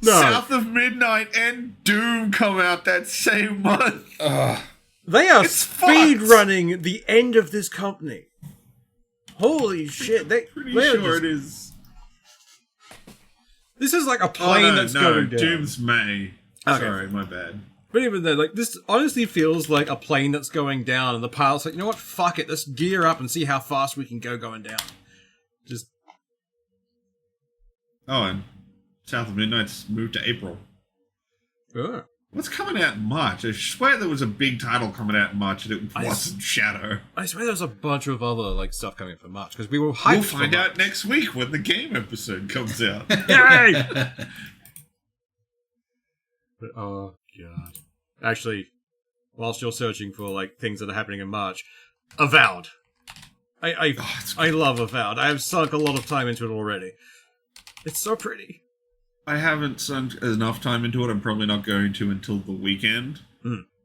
No. South of Midnight and Doom come out that same month. They are speed fucked. running the end of this company. Holy shit. Pretty sure it is. This is like a plane that's going down. Doom's May. Okay. Sorry, my bad. But even then, like, this honestly feels like a plane that's going down, and the pilot's like, you know what, fuck it, let's gear up and see how fast we can go going down. Just... Oh, and South of Midnight's moved to April. What's coming out in March? I swear there was a big title coming out in March, and it wasn't Shadow. I swear there's a bunch of other, like, stuff coming for March, because we were hyped. We'll find out next week when the game episode comes out. Yay! But, oh, God. Actually, whilst you're searching for, like, things that are happening in March, Avowed. I love Avowed. I have sunk a lot of time into it already. It's so pretty. I haven't sunk enough time into it. I'm probably not going to until the weekend.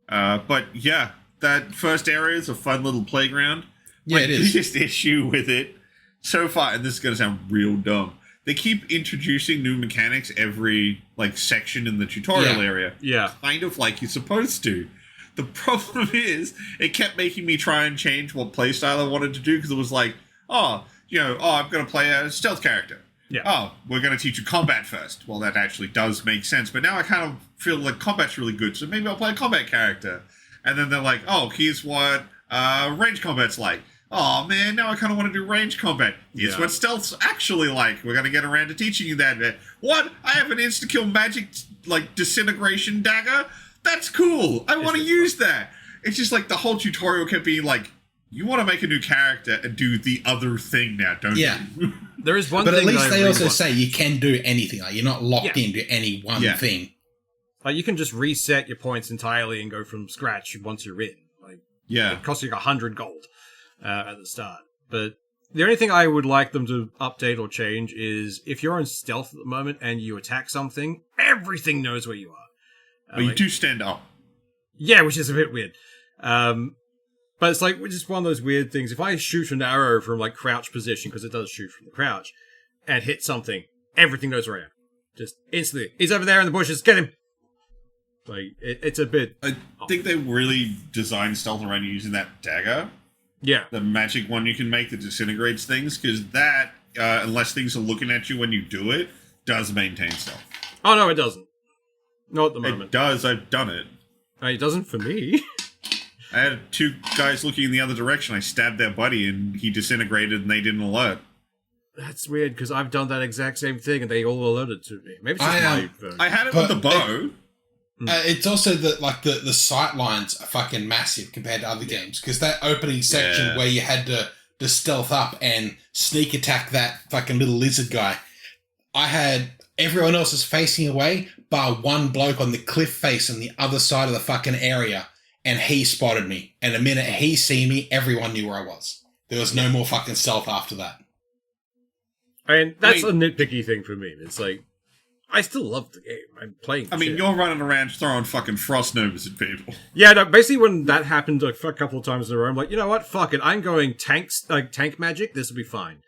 But yeah, that first area is a fun little playground. Yeah, it is. The biggest issue with it so far, and this is going to sound real dumb, they keep introducing new mechanics every like section in the tutorial area. Yeah. Kind of like you're supposed to. The problem is, it kept making me try and change what playstyle I wanted to do, because it was like, I'm going to play a stealth character. Yeah. Oh, we're going to teach you combat first. Well, that actually does make sense, but now I kind of feel like combat's really good, so maybe I'll play a combat character. And then they're like, oh, here's what range combat's like. Oh, man, now I kind of want to do range combat. Here's what stealth's actually like. We're going to get around to teaching you that. What? I have an insta-kill magic, like, disintegration dagger? That's cool. I want to use that. It's just like the whole tutorial kept being like, you want to make a new character and do the other thing now, don't you? There is one but thing at least that they really also want. say you can do anything. Like, you're not locked into any one thing. Like, you can just reset your points entirely and go from scratch once you're in. Like, it costs you 100 gold at the start. But the only thing I would like them to update or change is if you're in stealth at the moment and you attack something, everything knows where you are. But you do stand up. Yeah, which is a bit weird. But it's like, just one of those weird things. If I shoot an arrow from, like, crouch position, because it does shoot from the crouch, and hit something, everything knows where I am. Just instantly. He's over there in the bushes, get him! Like, it's a bit... I think they really designed stealth around using that dagger. Yeah. The magic one you can make that disintegrates things, because that, unless things are looking at you when you do it, does maintain stealth. Oh, no, it doesn't. Not at the moment. It does, I've done it. It doesn't for me. I had two guys looking in the other direction. I stabbed their buddy and he disintegrated and they didn't alert. That's weird, because I've done that exact same thing and they all alerted to me. Maybe it's just my version. I had it with the bow. It's also that like the sight lines are fucking massive compared to other games, because that opening section where you had to stealth up and sneak attack that fucking little lizard guy, I had everyone else is facing away bar one bloke on the cliff face on the other side of the fucking area, and he spotted me. And the minute he seen me, everyone knew where I was. There was no more fucking stealth after that. And that's a nitpicky thing for me. It's like, I still love the game. I'm playing you're running around throwing fucking frost novas at people. Yeah, no, basically when that happened a couple of times in a row, I'm like, you know what? Fuck it. I'm going tank magic. This will be fine.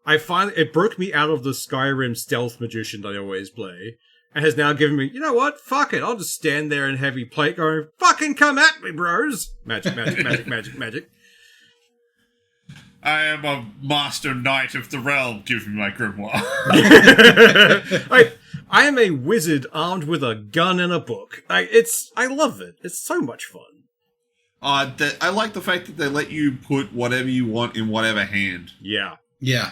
It broke me out of the Skyrim stealth magician that I always play, and has now given me, you know what? Fuck it. I'll just stand there in heavy plate going, fucking come at me, bros. Magic, magic, magic, magic, magic. I am a master knight of the realm. Give me my grimoire. I am a wizard armed with a gun and a book. I love it. It's so much fun. I like the fact that they let you put whatever you want in whatever hand. Yeah. Yeah.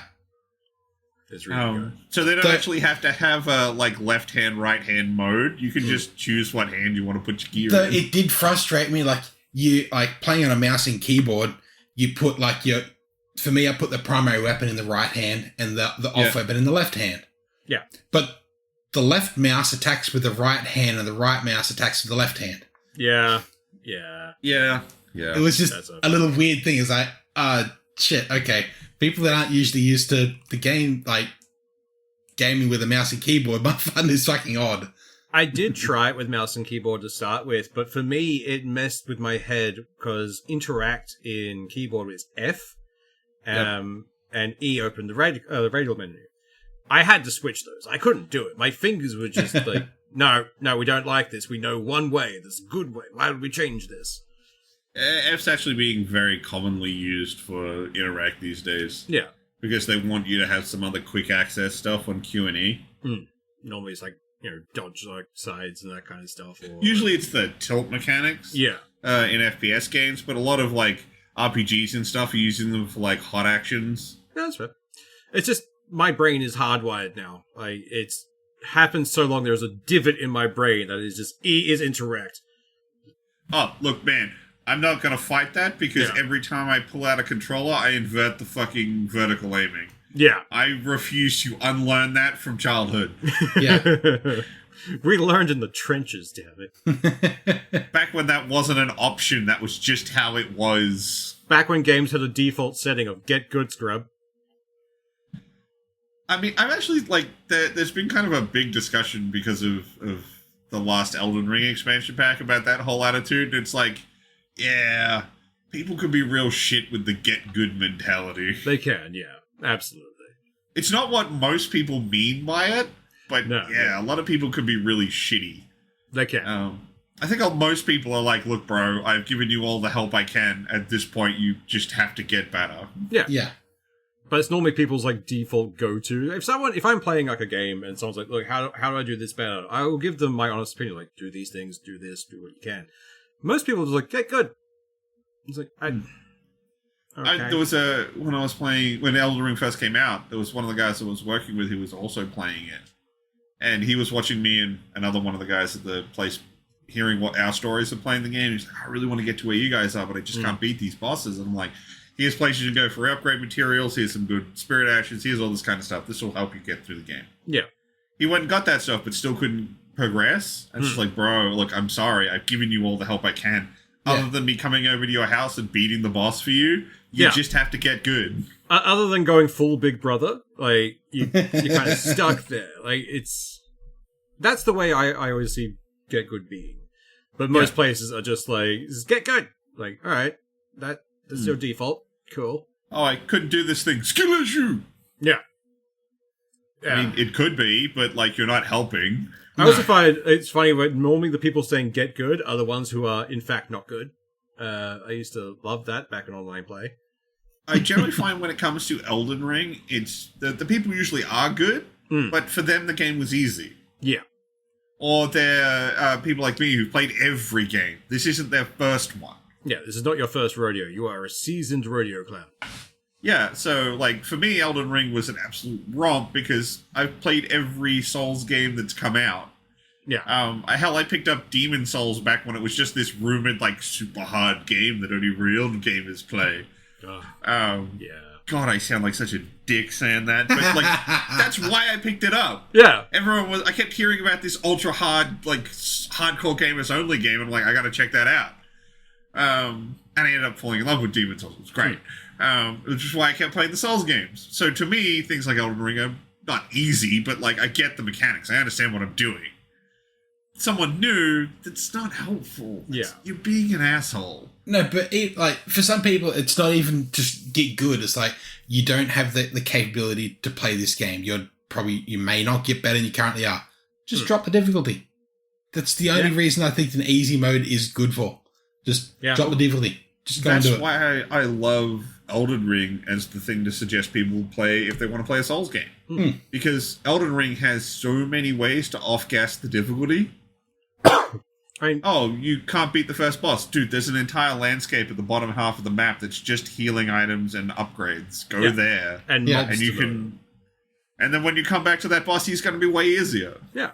It's really good. So they don't actually have to have a left hand, right hand mode. You can just choose what hand you want to put your gear in. It did frustrate me. You playing on a mouse and keyboard. You put for me, I put the primary weapon in the right hand and the off weapon in the left hand. Yeah. But the left mouse attacks with the right hand and the right mouse attacks with the left hand. Yeah. It was just a little weird thing. It's like, shit, okay. People that aren't usually used to the game, gaming with a mouse and keyboard, might find this fucking odd. I did try it with mouse and keyboard to start with, but for me, it messed with my head because interact in keyboard is F, and E opened the radial menu. I had to switch those. I couldn't do it. My fingers were just like, no, we don't like this. We know one way. This is a good way. Why would we change this? F's actually being very commonly used for interact these days. Yeah. Because they want you to have some other quick access stuff on Q and E. Normally it's dodge sides and that kind of stuff. Or, usually it's the tilt mechanics. Yeah. In FPS games, but a lot of RPGs and stuff are using them for hot actions. Yeah, that's right. It's just my brain is hardwired now. It's happened so long there's a divot in my brain that is just E is interact. Oh, look, man. I'm not going to fight that because every time I pull out a controller, I invert the fucking vertical aiming. Yeah. I refuse to unlearn that from childhood. Yeah. We learned in the trenches, damn it. Back when that wasn't an option, that was just how it was. Back when games had a default setting of get good, scrub. I mean, I'm actually, there's been kind of a big discussion because of the last Elden Ring expansion pack about that whole attitude. It's yeah, people can be real shit with the get good mentality. They can, yeah. Absolutely. It's not what most people mean by it, but a lot of people could be really shitty. They can. I think most people are like, look, bro, I've given you all the help I can. At this point, you just have to get better. Yeah. Yeah. But it's normally people's default go-to. If I'm playing a game and someone's like, look, how do I do this better? I will give them my honest opinion, do these things, do this, do what you can. Most people are just get good. It's okay. There was when I was playing, when Elden Ring first came out, there was one of the guys I was working with who was also playing it. And he was watching me and another one of the guys at the place hearing what our stories of playing the game. He's like, I really want to get to where you guys are, but I just can't beat these bosses. And I'm like, here's places you can go for upgrade materials, here's some good spirit ashes, here's all this kind of stuff. This will help you get through the game. Yeah. He went and got that stuff, but still couldn't progress. And it's like, bro, look, I'm sorry. I've given you all the help I can. Other than me coming over to your house and beating the boss for you, you just have to get good. Other than going full Big Brother, you're kind of stuck there. That's the way I always see get good being. But most places are just get good. All right, that's your default. Cool. Oh, I couldn't do this thing. Skill issue. Yeah. I mean, it could be, but you're not helping. I also find it's funny that normally the people saying get good are the ones who are in fact not good. I used to love that back in online play. I generally find when it comes to Elden Ring, it's the people usually are good, but for them the game was easy. Yeah. Or they're people like me who've played every game. This isn't their first one. Yeah, this is not your first rodeo. You are a seasoned rodeo clown. Yeah, so, for me, Elden Ring was an absolute romp because I've played every Souls game that's come out. Yeah. I picked up Demon Souls back when it was just this rumored, super hard game that only real gamers play. Yeah. God, I sound like such a dick saying that, but, that's why I picked it up. Yeah. I kept hearing about this ultra hard, hardcore gamers only game, and I'm like, I gotta check that out. And I ended up falling in love with Demon Souls. It was great. Which is why I kept playing the Souls games. So to me, things like Elden Ring are not easy, but I get the mechanics. I understand what I'm doing. Someone new, that's not helpful. You're being an asshole. No, but for some people, it's not even just get good. It's you don't have the capability to play this game. You may not get better than you currently are. Just drop the difficulty. That's the only reason I think an easy mode is good for. Just drop the difficulty. Just go and do it. That's why I love Elden Ring as the thing to suggest people play if they want to play a Souls game. Because Elden Ring has so many ways to off-gas the difficulty. You can't beat the first boss. Dude, there's an entire landscape at the bottom half of the map that's just healing items and upgrades. Go there. And you can... And then when you come back to that boss, he's going to be way easier. Yeah.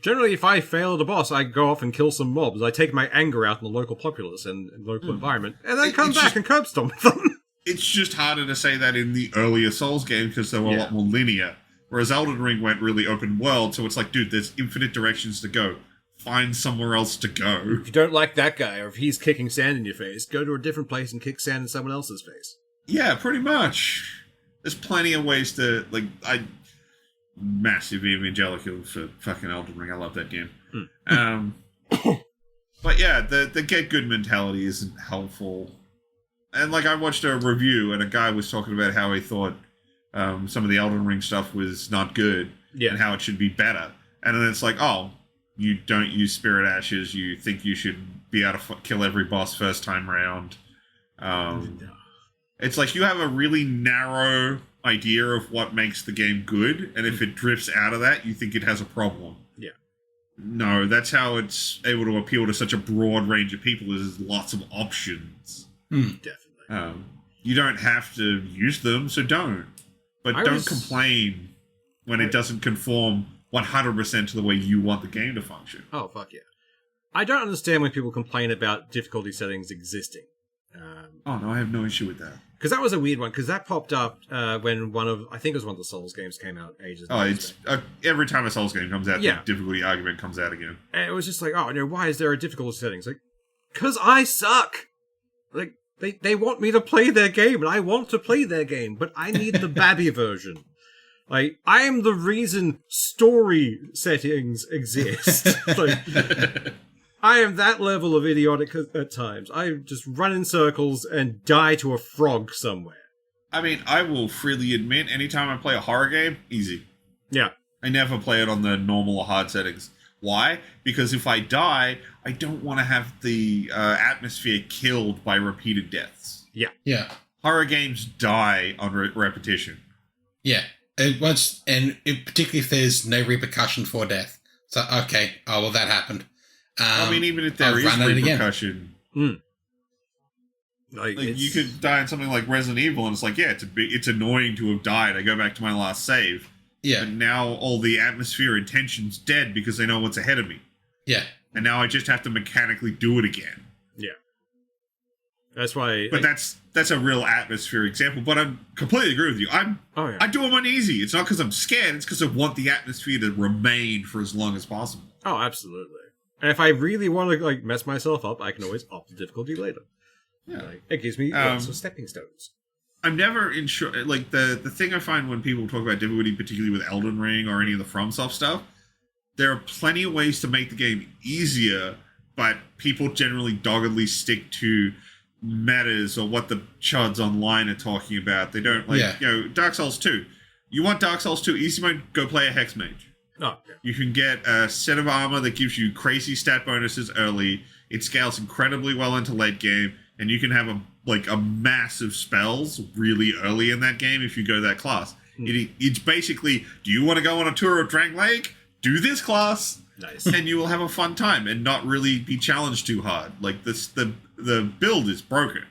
Generally, if I fail at a boss, I go off and kill some mobs. I take my anger out in the local populace and local environment, and then come back and curb stomp them. It's just harder to say that in the earlier Souls games because they were a lot more linear. Whereas Elden Ring went really open world, so it's like, dude, there's infinite directions to go. Find somewhere else to go. If you don't like that guy, or if he's kicking sand in your face, go to a different place and kick sand in someone else's face. Yeah, pretty much. There's plenty of ways to, massive evangelical for fucking Elden Ring. I love that game. But yeah, the get good mentality isn't helpful. And I watched a review and a guy was talking about how he thought some of the Elden Ring stuff was not good and how it should be better. And then it's like, oh, you don't use Spirit Ashes. You think you should be able to kill every boss first time round. It's like you have a really narrow idea of what makes the game good, and if it drifts out of that, you think it has a problem. Yeah. No, that's how it's able to appeal to such a broad range of people, is there's lots of options. Definitely. You don't have to use them, so don't. But don't complain when it doesn't conform 100% to the way you want the game to function. Oh, fuck yeah. I don't understand when people complain about difficulty settings existing. No, I have no issue with that. Because that was a weird one, because that popped up when I think it was one of the Souls games came out ages ago. It's every time a Souls game comes out, the difficulty argument comes out again. And it was just like, why is there a difficulty setting? It's like, because I suck! Like, they want me to play their game, and I want to play their game, but I need the babby version. Like, I am the reason story settings exist. I am that level of idiotic at times. I just run in circles and die to a frog somewhere. I mean, I will freely admit, anytime I play a horror game, easy. Yeah. I never play it on the normal or hard settings. Why? Because if I die, I don't want to have the atmosphere killed by repeated deaths. Yeah. Yeah. Horror games die on repetition. Yeah. Particularly if there's no repercussion for death. So, okay. Oh, well, that happened. I mean, even if there is repercussion, you could die in something like Resident Evil, and it's like, it's annoying to have died. I go back to my last save. Yeah. But now all the atmosphere and tension's dead because they know what's ahead of me. Yeah. And now I just have to mechanically do it again. Yeah. That's why. But that's a real atmosphere example. But I completely agree with you. I do them on easy. It's not because I'm scared. It's because I want the atmosphere to remain for as long as possible. Oh, absolutely. And if I really want to mess myself up, I can always up the difficulty later. Yeah, it gives me lots of stepping stones. I'm never the thing I find when people talk about difficulty, particularly with Elden Ring or any of the FromSoft stuff, there are plenty of ways to make the game easier, but people generally doggedly stick to metas or what the chuds online are talking about. They don't Dark Souls 2. You want Dark Souls 2 easy mode? Go play a Hex Mage. Oh, yeah. You can get a set of armor that gives you crazy stat bonuses early. It scales incredibly well into late game, and you can have a massive spells really early in that game if you go that class. It's basically, do you want to go on a tour of Drang Lake? Do this class. Nice. And you will have a fun time and not really be challenged too hard. The build is broken.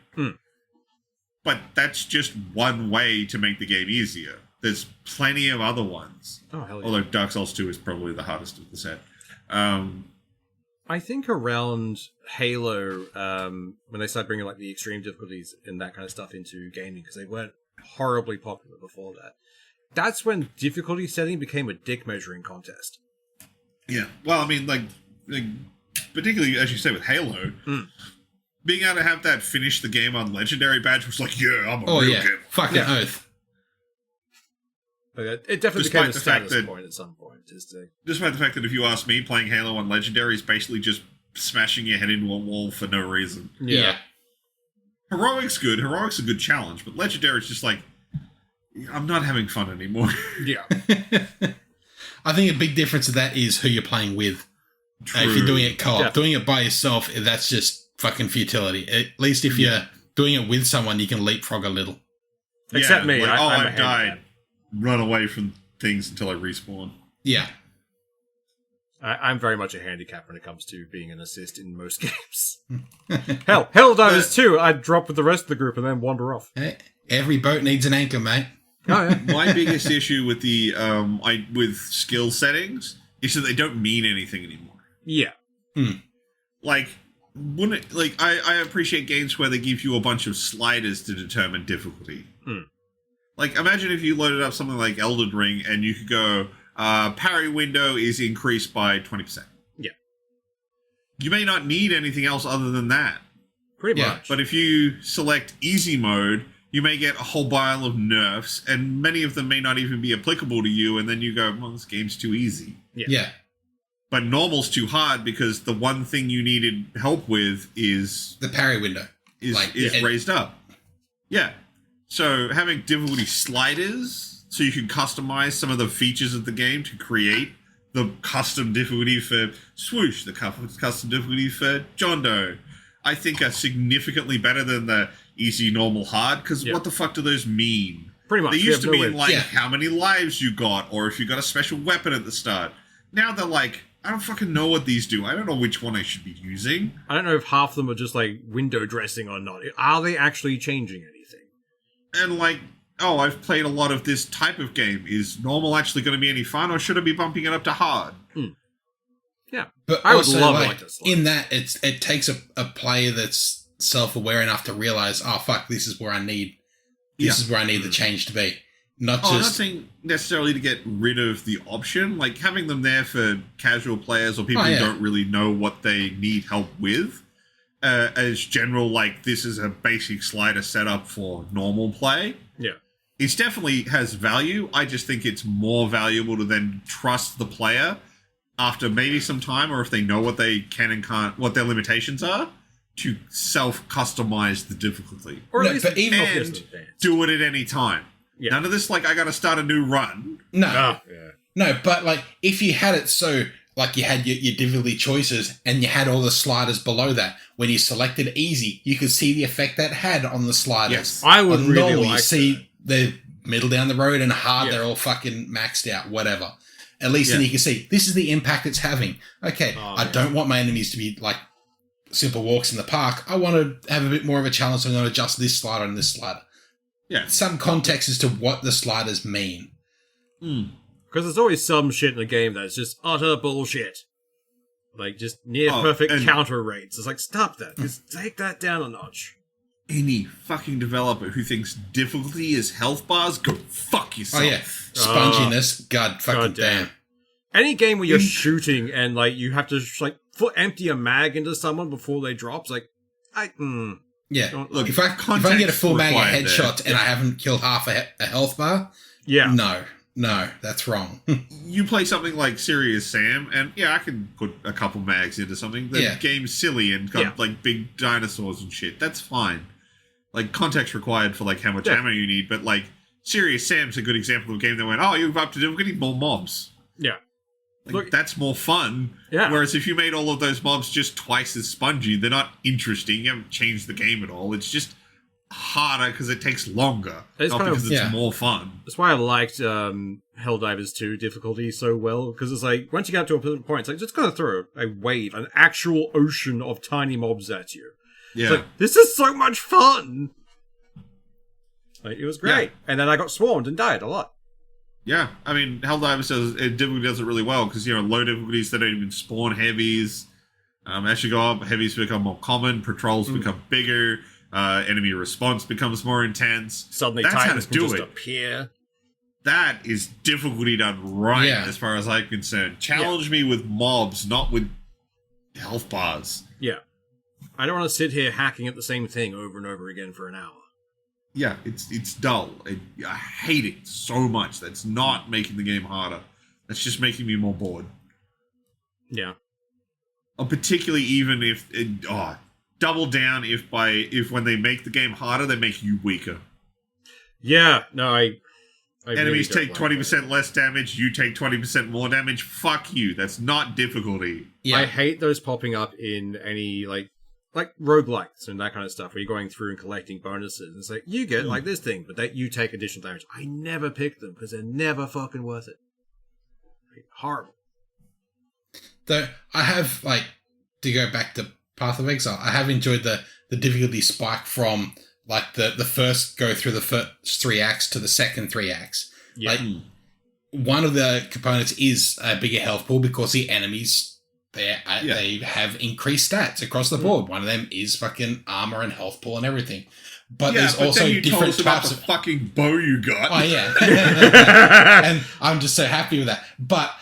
But that's just one way to make the game easier. There's plenty of other ones. Oh, hell yeah. Although Dark Souls 2 is probably the hardest of the set. I think around Halo, when they started bringing the extreme difficulties and that kind of stuff into gaming, because they weren't horribly popular before that, that's when difficulty setting became a dick measuring contest. Yeah. Well, I mean, particularly, as you say, with Halo, being able to have that finish the game on Legendary badge was like, I'm a real kid. Fucking oath. But it definitely became a status point at some point. Despite the fact that if you ask me, playing Halo on Legendary is basically just smashing your head into a wall for no reason. Yeah. Heroic's good. Heroic's a good challenge, but Legendary is just I'm not having fun anymore. Yeah. I think a big difference of that is who you're playing with. If you're doing it co-op, doing it by yourself, that's just fucking futility. At least if you're doing it with someone, you can leapfrog a little. Except me. Like, I'm I died. Run away from things until I respawn. Yeah. I'm very much a handicap when it comes to being an assist in most games. Helldivers 2, I'd drop with the rest of the group and then wander off. Hey, every boat needs an anchor, mate. Oh, yeah. My biggest issue with the with skill settings is that they don't mean anything anymore. Yeah. Like, wouldn't it, like I appreciate games where they give you a bunch of sliders to determine difficulty. Like, imagine if you loaded up something like Elden Ring and you could go, parry window is increased by 20%. Yeah. You may not need anything else other than that. Pretty much. But if you select easy mode, you may get a whole pile of nerfs, and many of them may not even be applicable to you, and then you go, well, this game's too easy. Yeah. But normal's too hard because the one thing you needed help with is... the parry window. Is raised up. Yeah. So having difficulty sliders, so you can customize some of the features of the game to create the custom difficulty for Swoosh, the custom difficulty for John Doe, I think are significantly better than the easy, normal, hard, because what the fuck do those mean? Pretty much. They used to mean, like, how many lives you got, or if you got a special weapon at the start. Now they're like, I don't fucking know what these do. I don't know which one I should be using. I don't know if half of them are just, like, window dressing or not. Are they actually changing anything? And, like, oh, I've played a lot of this type of game. Is normal actually going to be any fun, or should I be bumping it up to hard? Yeah. But I also, would love like, like this. in that, it takes a player that's self-aware enough to realize, oh, fuck, this is where I need the change to be. Not I'm not saying necessarily to get rid of the option. Like, having them there for casual players or people who don't really know what they need help with. As general, like, this is a basic slider setup for normal play. Yeah. It definitely has value. I just think it's more valuable to then trust the player after maybe some time, or if they know what they can and can't, what their limitations are, to self-customize the difficulty. Or at least and do it at any time. Yeah. None of this, like, I gotta start a new run. No. No, but, like, if you had it so, like, you had your difficulty choices and you had all the sliders below that, when you selected easy, you could see the effect that had on the sliders. Yes. I would really normal, like you see the middle down the road and hard, they're all fucking maxed out, whatever. At least then you can see, this is the impact it's having. Okay, I don't want my enemies to be, like, simple walks in the park. I want to have a bit more of a challenge, so I'm going to adjust this slider and this slider. Yeah. Some context as to what the sliders mean. Because there's always some shit in the game that's just utter bullshit. Like, just near-perfect counter rates. It's like, stop that. Just take that down a notch. Any fucking developer who thinks difficulty is health bars, go fuck yourself. Oh, yeah. Sponginess, God fucking damn. Any game where you're shooting and, like, you have to, like, empty a mag into someone before they drop, it's like, Yeah, look, if I can get a full mag of headshots and I haven't killed half a health bar, no, that's wrong. You play something like Serious Sam, and I can put a couple mags into something. The game's silly and got like big dinosaurs and shit. That's fine. Like, context required for like how much ammo you need, but like Serious Sam's a good example of a game that went, oh, you've up to difficulty, more mobs. Yeah. Like, look, that's more fun. Yeah. Whereas if you made all of those mobs just twice as spongy, they're not interesting. You haven't changed the game at all. It's just harder because it takes longer, not because it's more fun. That's why I liked Helldivers 2 difficulty so well, because it's like, once you get to a certain point, it's like, just gonna throw a wave, an actual ocean of tiny mobs at you. Yeah. It's like, this is so much fun! Like, it was great. Yeah. And then I got swarmed and died a lot. Yeah, I mean, Helldivers difficulty does it really well, because, low difficulties, they don't even spawn heavies. As you go up, heavies become more common, patrols become bigger, enemy response becomes more intense. Suddenly Titans can just appear. That is difficulty done right, as far as I'm concerned. Challenge me with mobs, not with health bars. Yeah. I don't want to sit here hacking at the same thing over and over again for an hour. Yeah, it's dull. I hate it so much. That's not making the game harder. That's just making me more bored. Yeah. Or particularly even if... double down if when they make the game harder, they make you weaker. Yeah, no, I Enemies really take 20% less damage, you take 20% more damage. Fuck you. That's not difficulty. Yeah. I hate those popping up in any, like, like roguelikes and that kind of stuff, where you're going through and collecting bonuses. It's like, you get like this thing, but that you take additional damage. I never pick them because they're never fucking worth it. Like, horrible. Though I have, like, to go back to Path of Exile, I have enjoyed the difficulty spike from like the first go through the first 3 acts to the second 3 acts. Yeah. Like, one of the components is a bigger health pool because the enemies they have increased stats across the board. One of them is fucking armor and health pool and everything. But there's also then you different told us about types the of fucking bow you got. Oh yeah, and I'm just so happy with that. But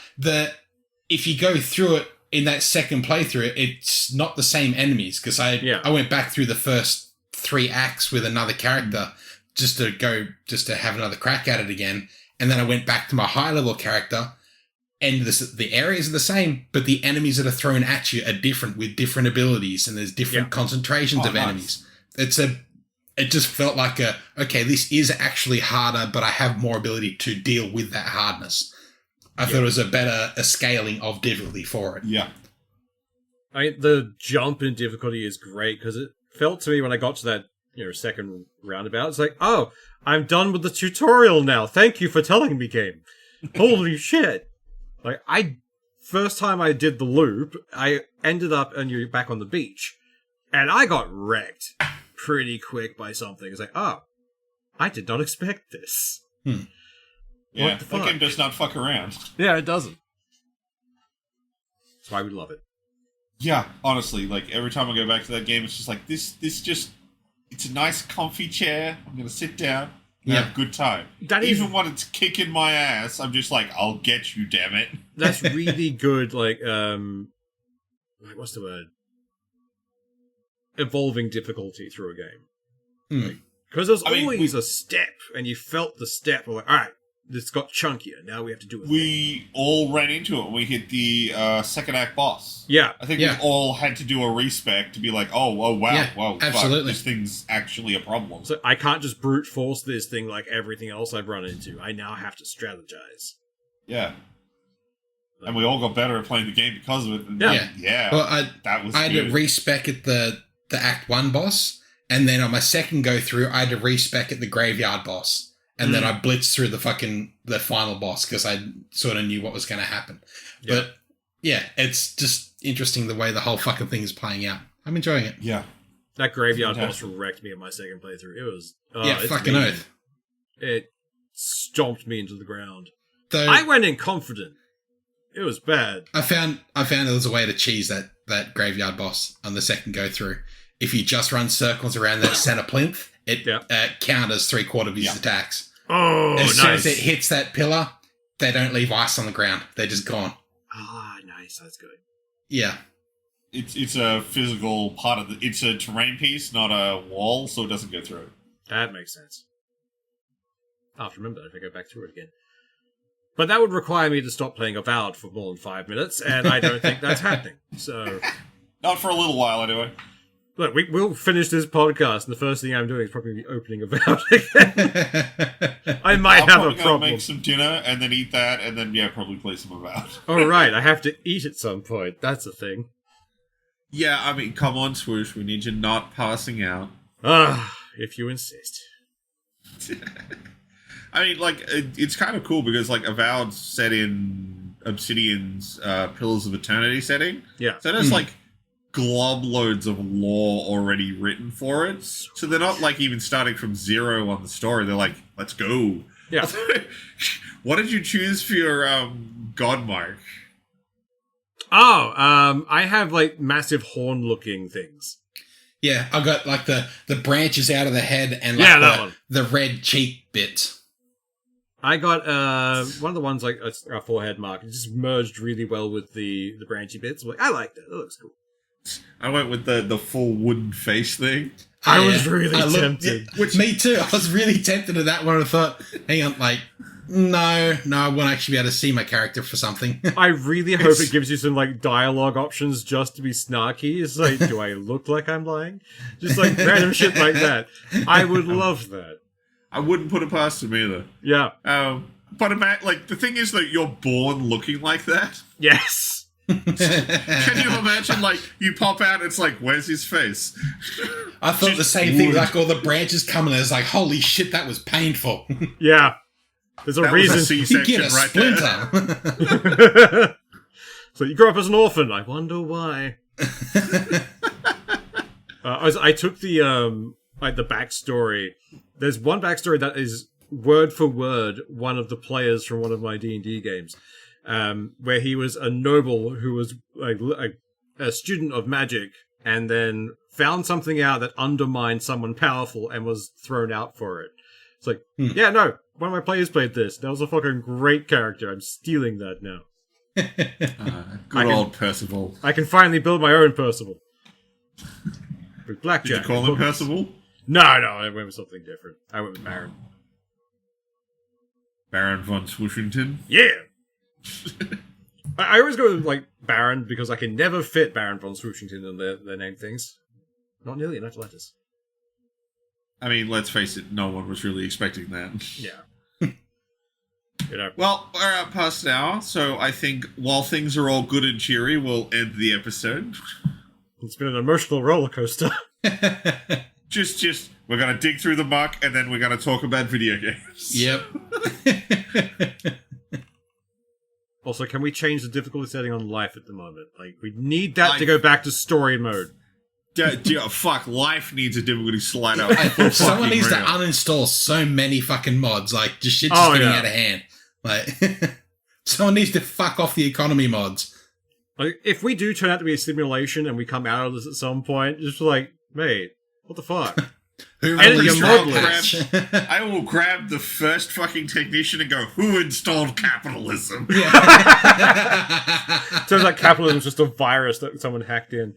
if you go through it in that second playthrough, it's not the same enemies because I went back through the first 3 acts with another character just to have another crack at it again, and then I went back to my high level character. And the areas are the same, but the enemies that are thrown at you are different with different abilities, and there's different concentrations of enemies. It just felt like okay, this is actually harder, but I have more ability to deal with that hardness. I thought it was a scaling of difficulty for it. Yeah. I mean, the jump in difficulty is great because it felt to me when I got to that second roundabout, it's like, oh, I'm done with the tutorial now. Thank you for telling me, game. Holy shit. Like, first time I did the loop, I ended up and you're back on the beach, and I got wrecked pretty quick by something. It's like, oh, I did not expect this. Yeah, that game does not fuck around. Yeah, it doesn't. That's why we love it. Yeah, honestly, like, every time I go back to that game, it's just like, this just, it's a nice comfy chair, I'm gonna sit down, and have a good time. Even when it's kicking my ass, I'm just like, I'll get you, damn it. That's really good, like, what's the word? Evolving difficulty through a game. Because there's always a step, and you felt the step, like, alright, this got chunkier, now we have to do it. We all ran into it when we hit the second act boss. Yeah. I think we all had to do a respec to be like, oh wow, absolutely. Fuck, this thing's actually a problem. So I can't just brute force this thing like everything else I've run into. I now have to strategize. Yeah. And we all got better at playing the game because of it. And Well, that was I had to respec at the Act 1 boss, and then on my second go through, I had to respec at the graveyard boss. And then I blitzed through the final boss because I sort of knew what was going to happen. Yeah. But yeah, it's just interesting the way the whole fucking thing is playing out. I'm enjoying it. Yeah. That graveyard boss wrecked me in my second playthrough. It was... fucking oath. It stomped me into the ground. Though, I went in confident. It was bad. I found there was a way to cheese that graveyard boss on the second go through. If you just run circles around that center plinth, it counters 3/4 of his attacks. Oh, as soon as it hits that pillar, they don't leave ice on the ground. They're just gone. Ah, nice. That's good. Yeah. It's a physical part of it's a terrain piece, not a wall, so it doesn't go through it. That makes sense. I'll have to remember that if I go back through it again. But that would require me to stop playing Avowed for more than 5 minutes, and I don't think that's happening. So, not for a little while, anyway. Look, we'll finish this podcast, and the first thing I'm doing is probably opening Avowed again. I might have a problem. Make some dinner, and then eat that, and then, probably play some Avowed. Oh, right, I have to eat at some point. That's a thing. Yeah, I mean, come on, Swoosh, we need you not passing out. If you insist. I mean, like, it's kind of cool because, like, Avowed's set in Obsidian's Pillars of Eternity setting. Yeah. So there's, like, glob loads of lore already written for it. So they're not, like, even starting from zero on the story. They're like, let's go. Yeah. What did you choose for your god mark? Oh, I have, like, massive horn-looking things. Yeah, I got, like, the branches out of the head and, like, the red cheek bits. I got one of the ones, like, a forehead mark. It just merged really well with the branchy bits. I'm like, I like that. That looks cool. I went with the full wooden face thing. I was really tempted. Me too. I was really tempted at that one. I thought, hang on, like, no, I won't actually be able to see my character for something. I really hope it gives you some, like, dialogue options just to be snarky. It's like, do I look like I'm lying? Just, like, random shit like that. I would love that. I wouldn't put it past him either. Yeah. But like, the thing is that you're born looking like that. Yes. Can you imagine, like, you pop out, it's like, where's his face? I thought the same thing, like all the branches coming, it's like, holy shit, that was painful. Yeah. There's a reason. Was a C-section right splinter. there. So you grew up as an orphan. I wonder why. I took the backstory. There's one backstory that is word for word one of the players from one of my D&D games, where he was a noble who was like a student of magic, and then found something out that undermined someone powerful and was thrown out for it. It's like, yeah, no, one of my players played this. That was a fucking great character. I'm stealing that now. Good old Percival. I can finally build my own Percival. With blackjack. Did you call him Percival? No, I went with something different. I went with Baron. Baron von Swooshington? Yeah! I always go with, like, Baron because I can never fit Baron von Swooshington in their name things. Not nearly enough letters. I mean, let's face it, no one was really expecting that. Yeah. Well, we're at past an hour, so I think while things are all good and cheery, we'll end the episode. It's been an emotional roller coaster. Just, we're going to dig through the muck, and then we're going to talk about video games. Yep. Also, can we change the difficulty setting on life at the moment? Like, we need that to go back to story mode. Fuck, life needs a difficulty slider. Someone needs to uninstall so many fucking mods. Like, just shit's just getting out of hand. Like, someone needs to fuck off the economy mods. Like, if we do turn out to be a simulation and we come out of this at some point, just like, mate, what the fuck? I will grab the first fucking technician and go, who installed capitalism? Yeah. Turns out capitalism is just a virus that someone hacked in.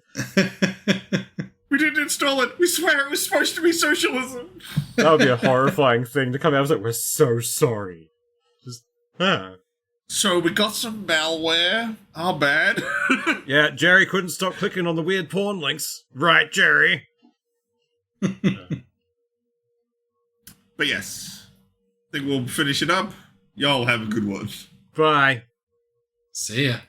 We didn't install it. We swear it was supposed to be socialism. That would be a horrifying thing to come out. I was like, we're so sorry. So we got some malware. How bad? Yeah, Jerry couldn't stop clicking on the weird porn links. Right, Jerry? But yes, I think we'll finish it up. Y'all have a good one. Bye. See ya.